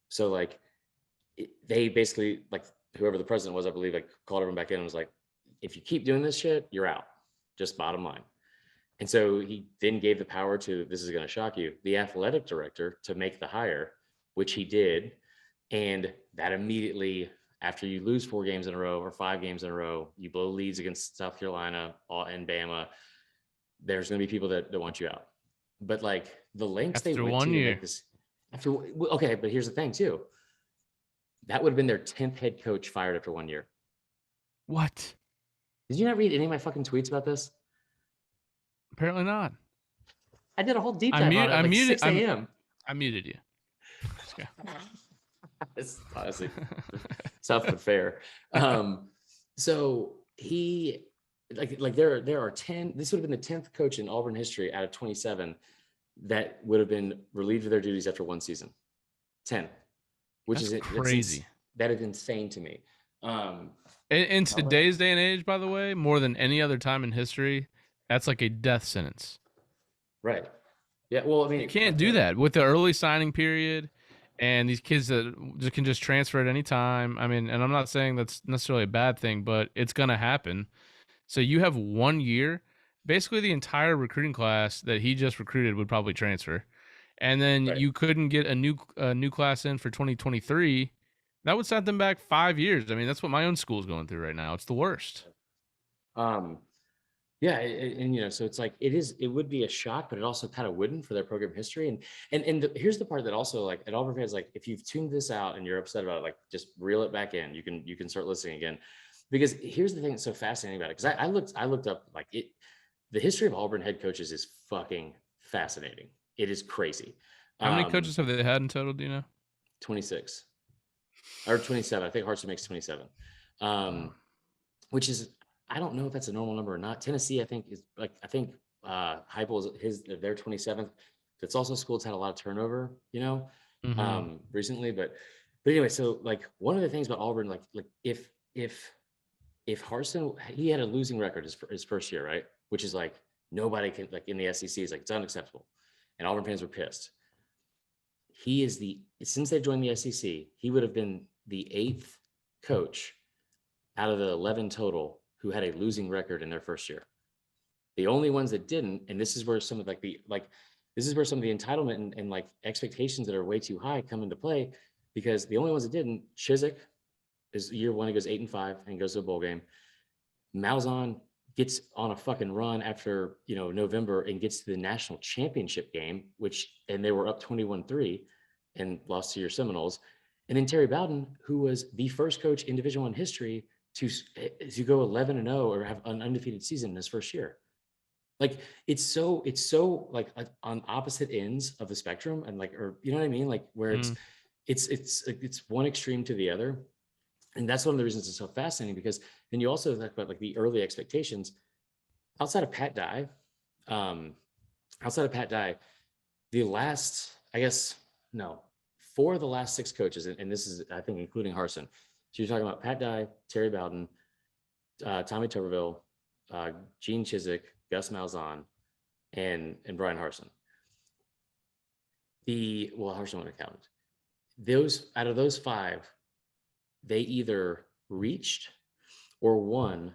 So like they basically, like whoever the president was, I believe, like called everyone back in and was like, if you keep doing this shit, you're out. Just bottom line. And so he then gave the power to, this is going to shock you, the athletic director to make the hire, which he did. And that immediately, after you lose 4 games in a row or 5 games in a row, you blow leads against South Carolina and Bama, there's going to be people that want you out. But like the lengths they went to make this after, okay, but here's the thing too. That would have been their 10th head coach fired after 1 year. What? Did you not read any of my fucking tweets about this? Apparently not. I did a whole deep dive on it at like 6 a.m. I muted you. It's honestly tough but fair. So he like there are 10. This would have been the 10th coach in Auburn history out of 27 that would have been relieved of their duties after 1 season. 10, which That's is crazy. That is insane to me. In today's day and age, by the way, more than any other time in history, that's like a death sentence. Right. Yeah. Well, I mean, you can't do that with the early signing period and these kids that can just transfer at any time. I mean, and I'm not saying that's necessarily a bad thing, but it's going to happen. So you have 1 year, basically the entire recruiting class that he just recruited would probably transfer. And then you couldn't get a new class in for 2023. That would set them back 5 years. I mean, that's what my own school is going through right now. It's the worst. Yeah, and so it's like it would be a shock, but it also kind of wouldn't for their program history. And here's the part that also, like, at Auburn fans, like, if you've tuned this out and you're upset about it, like, just reel it back in. You can start listening again, because here's the thing that's so fascinating about it. Because I looked up like it. The history of Auburn head coaches is fucking fascinating. It is crazy. How many coaches have they had in total? Do you know? 26 or 27. I think Harsin makes 27, which is, I don't know if that's a normal number or not. Tennessee, I think Heupel is their 27th. It's also a school that's had a lot of turnover, recently. But anyway, so like one of the things about Auburn, like if Harsin, he had a losing record his first year, right? Which is like nobody can, like in the SEC, is like it's unacceptable, and Auburn fans were pissed. He is since they joined the SEC, he would have been the 8th coach out of the 11 total who had a losing record in their first year. The only ones that didn't, and this is where some of this is where some of the entitlement and like expectations that are way too high come into play, because the only ones that didn't, Chizik is year 1, he goes 8-5 and goes to a bowl game. Malzahn gets on a fucking run after, November and gets to the national championship game, and they were up 21-3 and lost to your Seminoles. And then Terry Bowden, who was the first coach in Division I history to go 11-0 or have an undefeated season in his first year. Like it's so like on opposite ends of the spectrum, and like, or you know what I mean? Like where it's one extreme to the other. And that's one of the reasons it's so fascinating, because then you also talk about like the early expectations outside of Pat Dye. The last, four of the last 6 coaches, and this is, I think, including Harsin. So you're talking about Pat Dye, Terry Bowden, Tommy Tuberville, Gene Chizik, Gus Malzahn, and Bryan Harsin. Harsin wouldn't count. Out of those 5, they either reached or won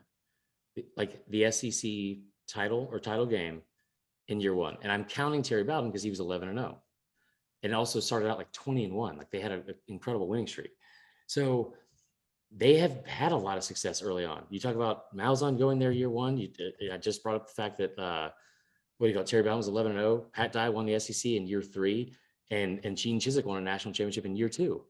like the SEC title game in year 1. And I'm counting Terry Bowden because he was 11-0. And also started out like 20-1. Like they had an incredible winning streak. So they have had a lot of success early on. You talk about Malzahn going there year 1. I just brought up the fact that Terry Bowden was 11-0. Pat Dye won the SEC in year 3, and Gene Chizik won a national championship in year 2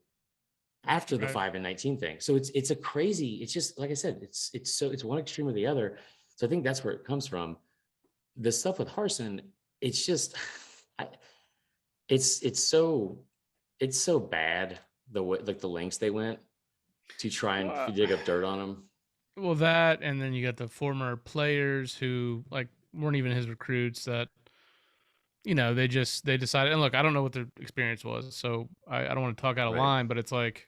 after the 5-19 thing. So it's a crazy. It's just like I said. It's one extreme or the other. So I think that's where it comes from. The stuff with Harsin, it's just it's so bad the way, like the lengths they went to try and dig up dirt on him. Well, that, and then you got the former players who like weren't even his recruits that, they decided. And look, I don't know what their experience was, so I don't want to talk out of line, but it's like,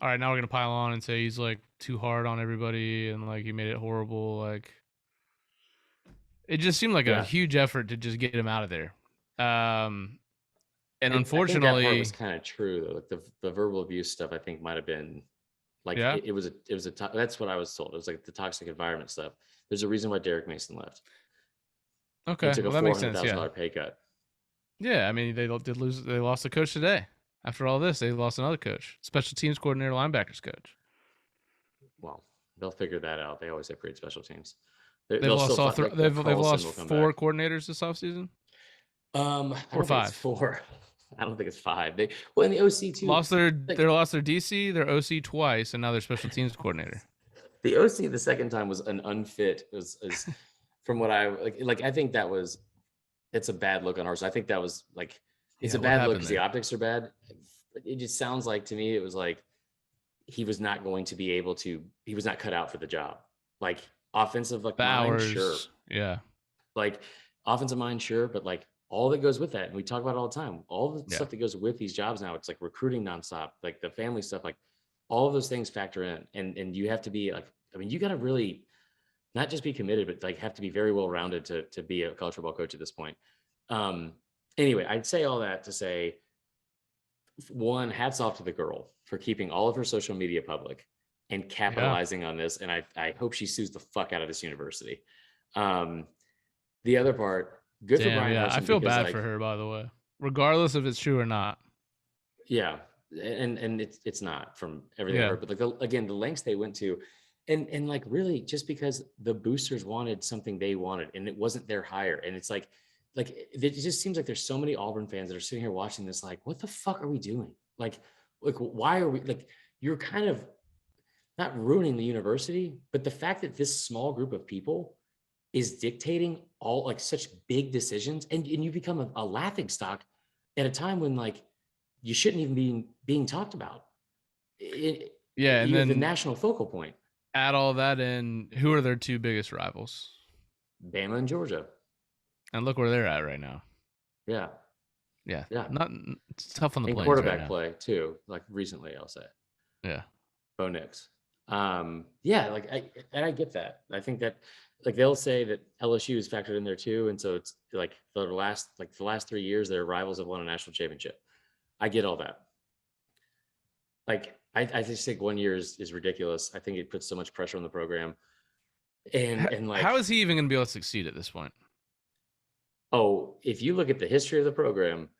all right, now we're gonna pile on and say he's like too hard on everybody and like he made it horrible. Like, it just seemed like a huge effort to just get him out of there. And unfortunately, I think that part was kind of true though. Like the verbal abuse stuff, I think might have been like it was that's what I was told. It was like the toxic environment stuff. There's a reason why Derek Mason left. Okay, He took a $400,000 pay cut. Yeah, I mean they did lose. They lost the coach today. After all this, they lost another coach, special teams coordinator, linebackers coach. Well, they'll figure that out. They always have great special teams. They've lost all three. They've lost 4 coordinators this offseason. Or 5. 4. I don't think it's 5. They in the OC too. They lost their DC, their OC twice, and now their special teams coordinator. The OC the second time was an unfit. Is from what I like. I think it's a bad look on Harsin. I think that was like it's a bad look because the optics are bad. It just sounds like to me it was like he was not going to be able to. He was not cut out for the job. Like offensive, like mind, sure, yeah. Like offensive mind, sure, but like all that goes with that, and we talk about it all the time. All the stuff that goes with these jobs now, it's like recruiting nonstop, like the family stuff, like all of those things factor in, and you have to be like, I mean, you got to really not just be committed, but like have to be very well rounded to be a college football coach at this point. Anyway, I'd say all that to say, one, hats off to the girl for keeping all of her social media public and capitalizing on this. And I hope she sues the fuck out of this university. The other part, good for Bryan Harsin. I feel bad for her, by the way, regardless if it's true or not. Yeah. And it's not from everything I heard, but like again, the lengths they went to, and like really just because the boosters wanted something they wanted and it wasn't their hire. And it's like it just seems like there's so many Auburn fans that are sitting here watching this, like, what the fuck are we doing? Like why are we like, you're kind of not ruining the university, but the fact that this small group of people is dictating all like such big decisions, and you become a laughing stock at a time when like you shouldn't even be being talked about. And then the national focal point. Add all that in, who are their 2 biggest rivals? Bama and Georgia. And look where they're at right now. Yeah. It's tough on the Plains quarterback right play too. Like recently, I'll say. Yeah. Bo Nix. Like I get that. I think that like they'll say that LSU is factored in there too, and so it's like the last 3 years their rivals have won a national championship. I get all that. Like I just think 1 year is ridiculous. I think it puts so much pressure on the program. And like, how is he even going to be able to succeed at this point? Oh, if you look at the history of the program,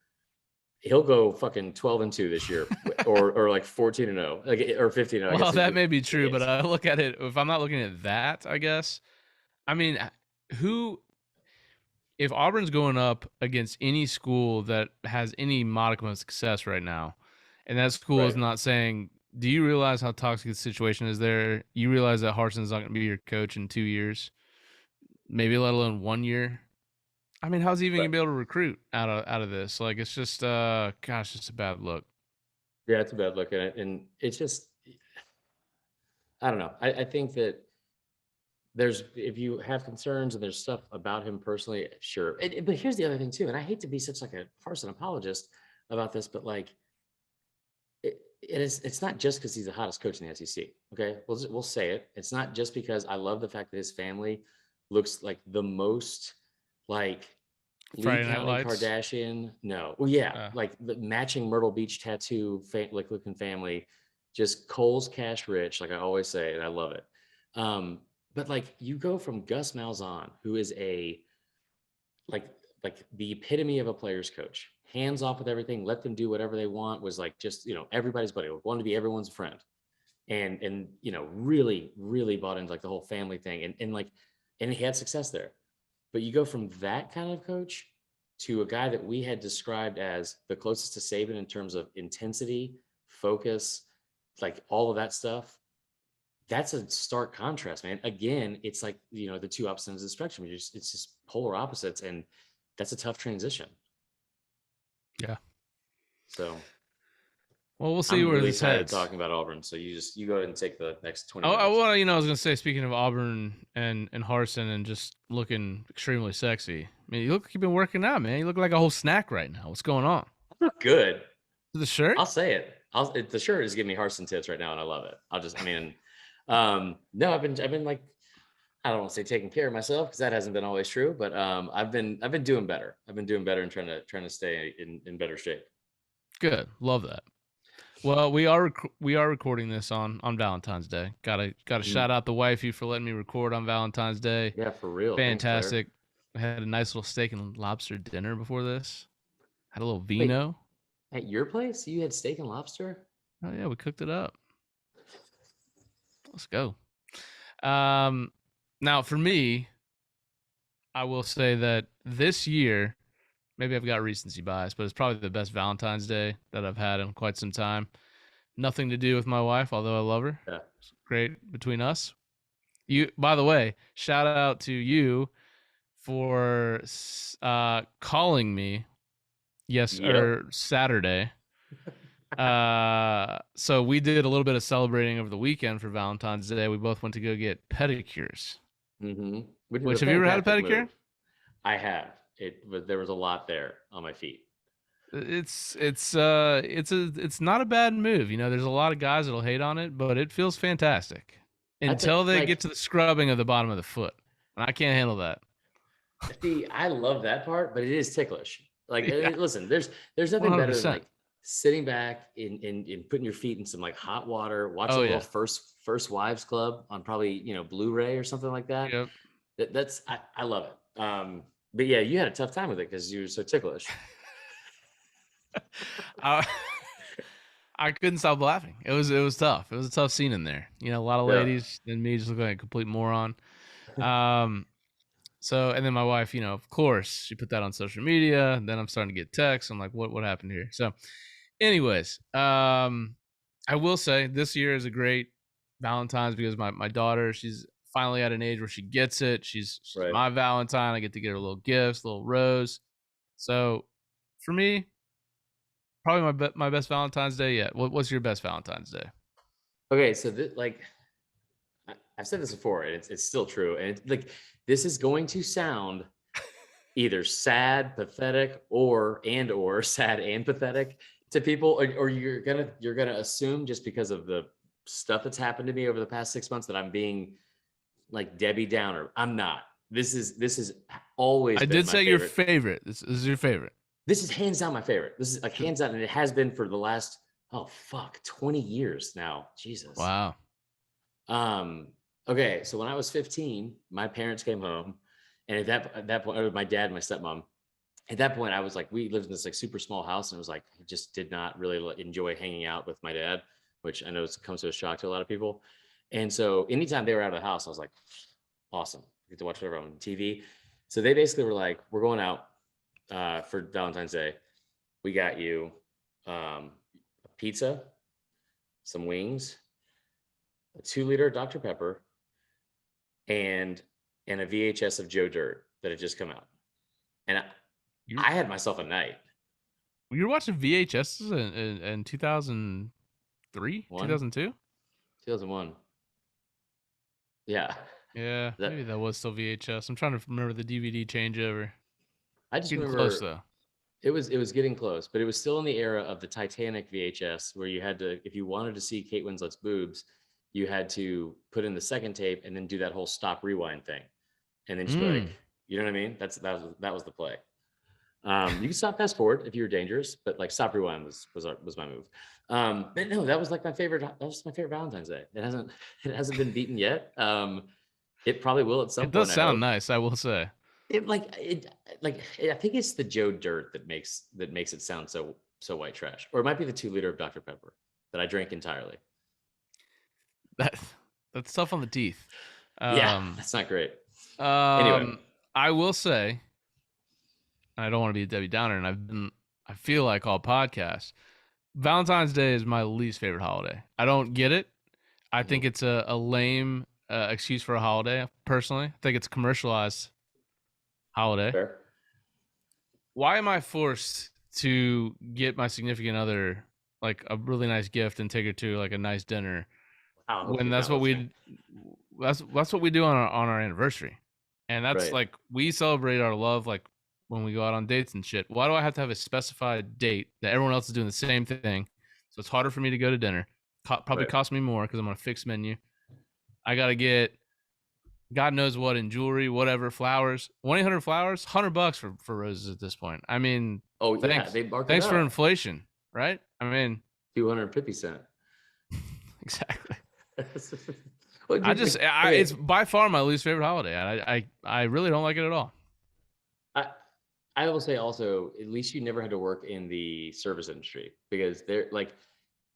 he'll go fucking 12-2 this year, or like 14-0, like or 15-0. Well, that may be true, but I look at it. If I'm not looking at that, I guess. I mean, if Auburn's going up against any school that has any modicum of success right now, and that school is not saying, do you realize how toxic the situation is there? You realize that Harsin's not going to be your coach in 2 years, maybe let alone 1 year. I mean, how's he even going to be able to recruit out of this? Like, it's just, it's a bad look. Yeah, it's a bad look at it. And it's just, I don't know. I think that if you have concerns and there's stuff about him personally, sure. But here's the other thing too. And I hate to be such like a Harsin apologist about this, but like, it's not just because he's the hottest coach in the SEC. Okay. We'll say it. It's not just because I love the fact that his family looks like the most like Lee County Kardashian. No. Well, yeah. Like the matching Myrtle Beach tattoo, like looking family, just Cole's cash rich. Like I always say, and I love it. But like you go from Gus Malzahn, who is like the epitome of a player's coach, hands off with everything, let them do whatever they want, was like just, everybody's buddy, wanted to be everyone's friend. And really, really bought into like the whole family thing. And he had success there. But you go from that kind of coach to a guy that we had described as the closest to Saban in terms of intensity, focus, like all of that stuff. That's a stark contrast, man. Again, it's like, the two opposite ends of the spectrum. It's just polar opposites. And that's a tough transition. Yeah. So Well, we'll see I'm where really this excited heads. talking about Auburn. So you go ahead and take the next 20 I minutes. was going to say, speaking of Auburn and Harsin and just looking extremely sexy. I mean, you look like you've been working out, man. You look like a whole snack right now. What's going on? I look good. The shirt? I'll say it. The shirt is giving me Harsin tits right now, and I love it. No, I've been like, I don't want to say taking care of myself because that hasn't been always true, but I've been doing better. I've been doing better and trying to stay in better shape. Good. Love that. Well, we are recording this on Valentine's Day. Gotta shout out the wifey for letting me record on Valentine's Day. Yeah, for real. Fantastic. I had a nice little steak and lobster dinner before this. Had a little vino. Wait, at your place, you had steak and lobster? Oh yeah, we cooked it up. Let's go. Now for me, I will say that this year, maybe I've got recency bias, but it's probably the best Valentine's Day that I've had in quite some time. Nothing to do with my wife, although I love her. Yeah. It's great between us. You, by the way, shout out to you for calling me Saturday. So we did a little bit of celebrating over the weekend for Valentine's Day. We both went to go get pedicures. Mm-hmm. Which, have you ever had a pedicure? Move. I have. There was a lot there on my feet. It's not a bad move. You know, there's a lot of guys that'll hate on it, but it feels fantastic until they get to the scrubbing of the bottom of the foot. And I can't handle that. See, I love that part, but it is ticklish. Like, listen, there's nothing 100%. Better than like sitting back in putting your feet in some like hot water, watching a little First Wives Club on probably, Blu-ray or something like that. Yep. I love it. But yeah, you had a tough time with it because you were so ticklish. I couldn't stop laughing. It was tough. It was a tough scene in there. A lot of ladies and me just looking like a complete moron. So, and then my wife, of course, she put that on social media. And then I'm starting to get texts. I'm like, what happened here? So, anyways, I will say this year is a great Valentine's because my daughter, she's finally at an age where she gets it. She's right. My Valentine. I get to get her little gifts, little rose. So, for me, probably my best Valentine's Day yet. What's your best Valentine's Day? Okay, so I've said this before, and it's still true. And this is going to sound either sad, pathetic, or sad and pathetic to people, or you're gonna assume just because of the stuff that's happened to me over the past 6 months that I'm being like Debbie Downer. I'm not. This is always. I did say your favorite. This is your favorite. This is hands down my favorite. This is like hands down, and it has been for the last 20 years now. Jesus. Wow. Okay, so when I was 15, my parents came home, and at that point, my dad and my stepmom. At that point, I was like, we lived in this like super small house, and it was like I just did not really enjoy hanging out with my dad, which I know comes to a shock to a lot of people. And so anytime they were out of the house, I was like, awesome, I get to watch whatever on TV. So they basically were like, we're going out for Valentine's Day. We got you a pizza, some wings, a 2-liter Dr. Pepper, and a VHS of Joe Dirt that had just come out. And I had myself a night. You were watching VHS in 2003, 2002? 2001. Yeah. Yeah, maybe that was still VHS. I'm trying to remember the DVD changeover. I just remember close though. It was getting close, but it was still in the era of the Titanic VHS where you had to, if you wanted to see Kate Winslet's boobs, you had to put in the second tape and then do that whole stop rewind thing, and then just go like, you know what I mean? That was the play. You can stop fast forward if you were dangerous, but like stop rewind was my move. But no, that was like my favorite. That was my favorite Valentine's Day. It hasn't been beaten yet. It probably will at some point. It does sound nice, I will say. I think it's the Joe Dirt that makes it sound so white trash, or it might be the 2-liter of Dr. Pepper that I drank entirely. That's tough on the teeth. Yeah, that's not great. Anyway, I will say, I don't want to be a Debbie Downer, and I feel like all podcasts, Valentine's Day is my least favorite holiday. I don't get it. I think it's a lame excuse for a holiday. Personally, I think it's a commercialized holiday. Fair. Why am I forced to get my significant other like a really nice gift and take her to like a nice dinner. Okay, When that's what that's what we do on our anniversary. And that's right. like we celebrate our love like when we go out on dates and shit. Why do I have to have a specified date that everyone else is doing the same thing? So it's harder for me to go to dinner. Probably Right. cost me more because I'm on a fixed menu. I got to get God knows what in jewelry, whatever, flowers. 1-800 flowers, $100 for roses at this point. I mean, Oh yeah, thanks. they marked it Thanks for up. inflation, right? I mean, 250 cents. exactly. Well, dude, It's by far my least favorite holiday. I really don't like it at all. I will say also, at least you never had to work in the service industry because they're like,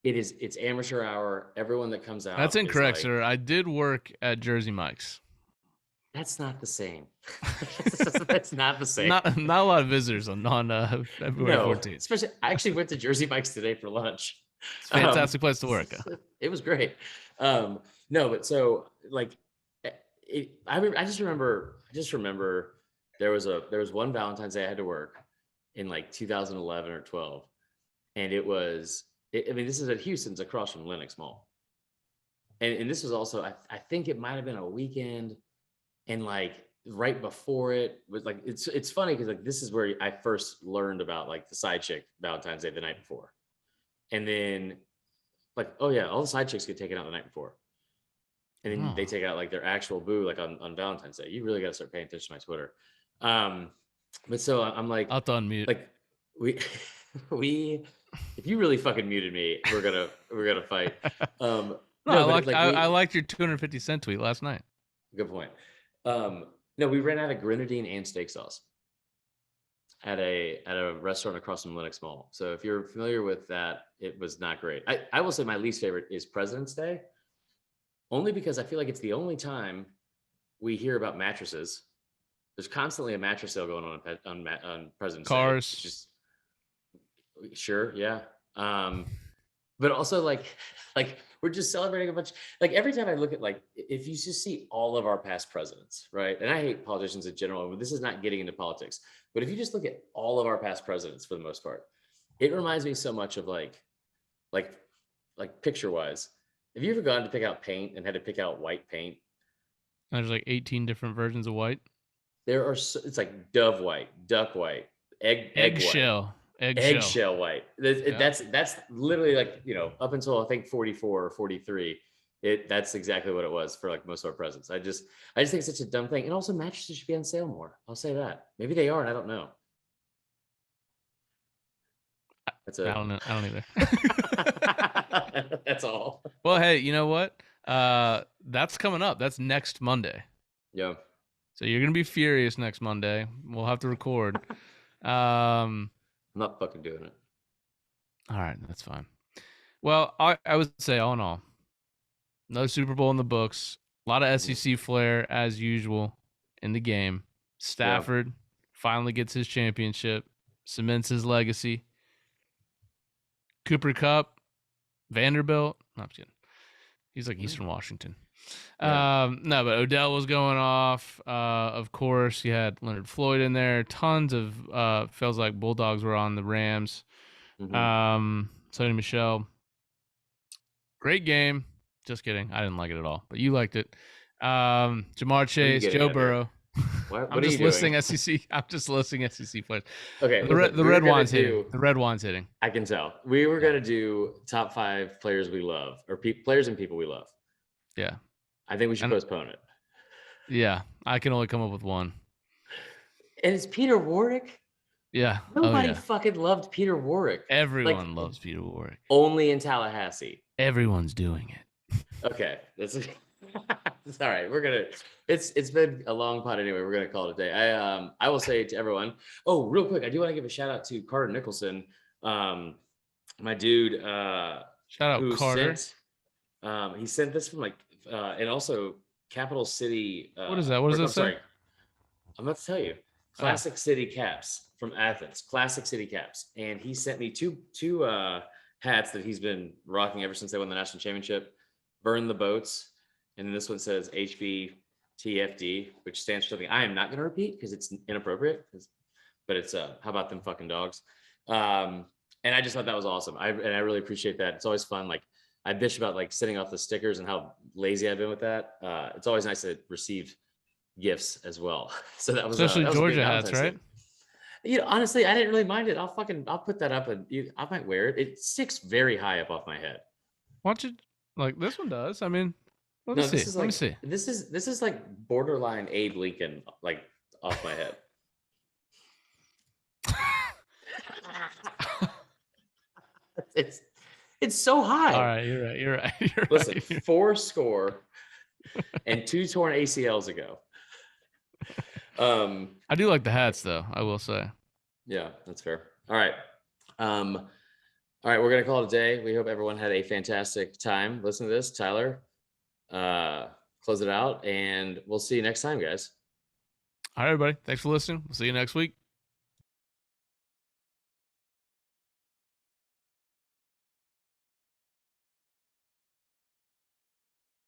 it's amateur hour. Everyone that comes out. That's incorrect, like, sir. I did work at Jersey Mike's. That's not the same. That's not the same. Not a lot of visitors on February 14th. Especially, I actually went to Jersey Mike's today for lunch. It's a fantastic place to work. It was great. No, but so like, I just remember there was one Valentine's Day I had to work in like 2011 or 12, and I mean, this is at Houston's across from Lenox Mall, and this was also I think it might have been a weekend, and like right before it was like it's funny because like this is where I first learned about like the side chick Valentine's Day the night before, and then like, oh yeah, all the side chicks get taken out the night before. And then they take out like their actual boo like on Valentine's Day. You really got to start paying attention to my Twitter. But so I'm like, I'll unmute. Like we if you really fucking muted me, we're gonna fight. No, I liked your 250-cent tweet last night. Good point. No, we ran out of grenadine and steak sauce at a restaurant across from Lenox Mall. So if you're familiar with that, it was not great. I will say my least favorite is President's Day, only because I feel like it's the only time we hear about mattresses. There's constantly a mattress sale going on President's Day. Cars. Just sure, yeah. But also like we're just celebrating a bunch. Like every time I look at like, if you just see all of our past presidents, right? And I hate politicians in general, but this is not getting into politics. But if you just look at all of our past presidents for the most part, it reminds me so much of like picture wise. Have you ever gone to pick out paint and had to pick out white paint? There's like 18 different versions of white. There are, it's like dove white, duck white, eggshell white. That's literally like, you know, up until I think 44 or 43, that's exactly what it was for like most of our presents. I just think it's such a dumb thing. And also mattresses should be on sale more. I'll say that. Maybe they are, and I don't know. I don't know. I don't either. That's all. Well, hey, you know what? That's coming up. That's next Monday. Yeah. So you're gonna be furious next Monday. We'll have to record. I'm not fucking doing it. All right, that's fine. Well, I would say all in all, no Super Bowl in the books. A lot of SEC flair as usual in the game. Stafford finally gets his championship, cements his legacy. Cooper Kupp, Vanderbilt. No, I'm kidding. He's like Eastern Washington. No, but Odell was going off. Of course, you had Leonard Floyd in there. Tons of feels like Bulldogs were on the Rams. Sonny Michel. Great game. Just kidding. I didn't like it at all, but you liked it. Jamar Chase, Joe Burrow. I'm just listing SEC. I'm just listing SEC players. Okay. The red wine's hitting. The red wine's hitting. I can tell. We were going to do top 5 players we love, or players and people we love. Yeah. I think we should postpone it. Yeah. I can only come up with one. And it's Peter Warwick? Yeah. Nobody fucking loved Peter Warwick. Everyone loves Peter Warwick. Only in Tallahassee. Everyone's doing it. Okay. That's all right. It's been a long pod anyway. We're gonna call it a day. I will say to everyone. Oh, real quick, I do want to give a shout out to Carter Nicholson, my dude. Shout out Carter. He sent this from and also Capital City. What is that? What does it say? Sorry, I'm about to tell you. Classic City Caps from Athens. Classic City Caps, and he sent me two hats that he's been rocking ever since they won the national championship. Burn the Boats. And then this one says HBTFD, which stands for something I am not going to repeat because it's inappropriate. But it's how about them fucking dogs? And I just thought that was awesome. I really appreciate that. It's always fun. Like I bitch about like sending off the stickers and how lazy I've been with that. It's always nice to receive gifts as well. So that was Especially that was Georgia hats, Valentine's right? Day. You know, honestly, I didn't really mind it. I'll put that up and I might wear it. It sticks very high up off my head. Watch it. Like this one does. I mean, let me No, see. Let me see. this is like borderline Abe Lincoln, like off my head. It's so high. All right, you're right. You're right. You're Listen, right. 4 score and 2 torn ACLs ago. I do like the hats, though. I will say. Yeah, that's fair. All right. All right, we're gonna call it a day. We hope everyone had a fantastic time. Listen to this, Tyler. Close it out, and we'll see you next time, guys. All right, everybody. Thanks for listening. We'll see you next week.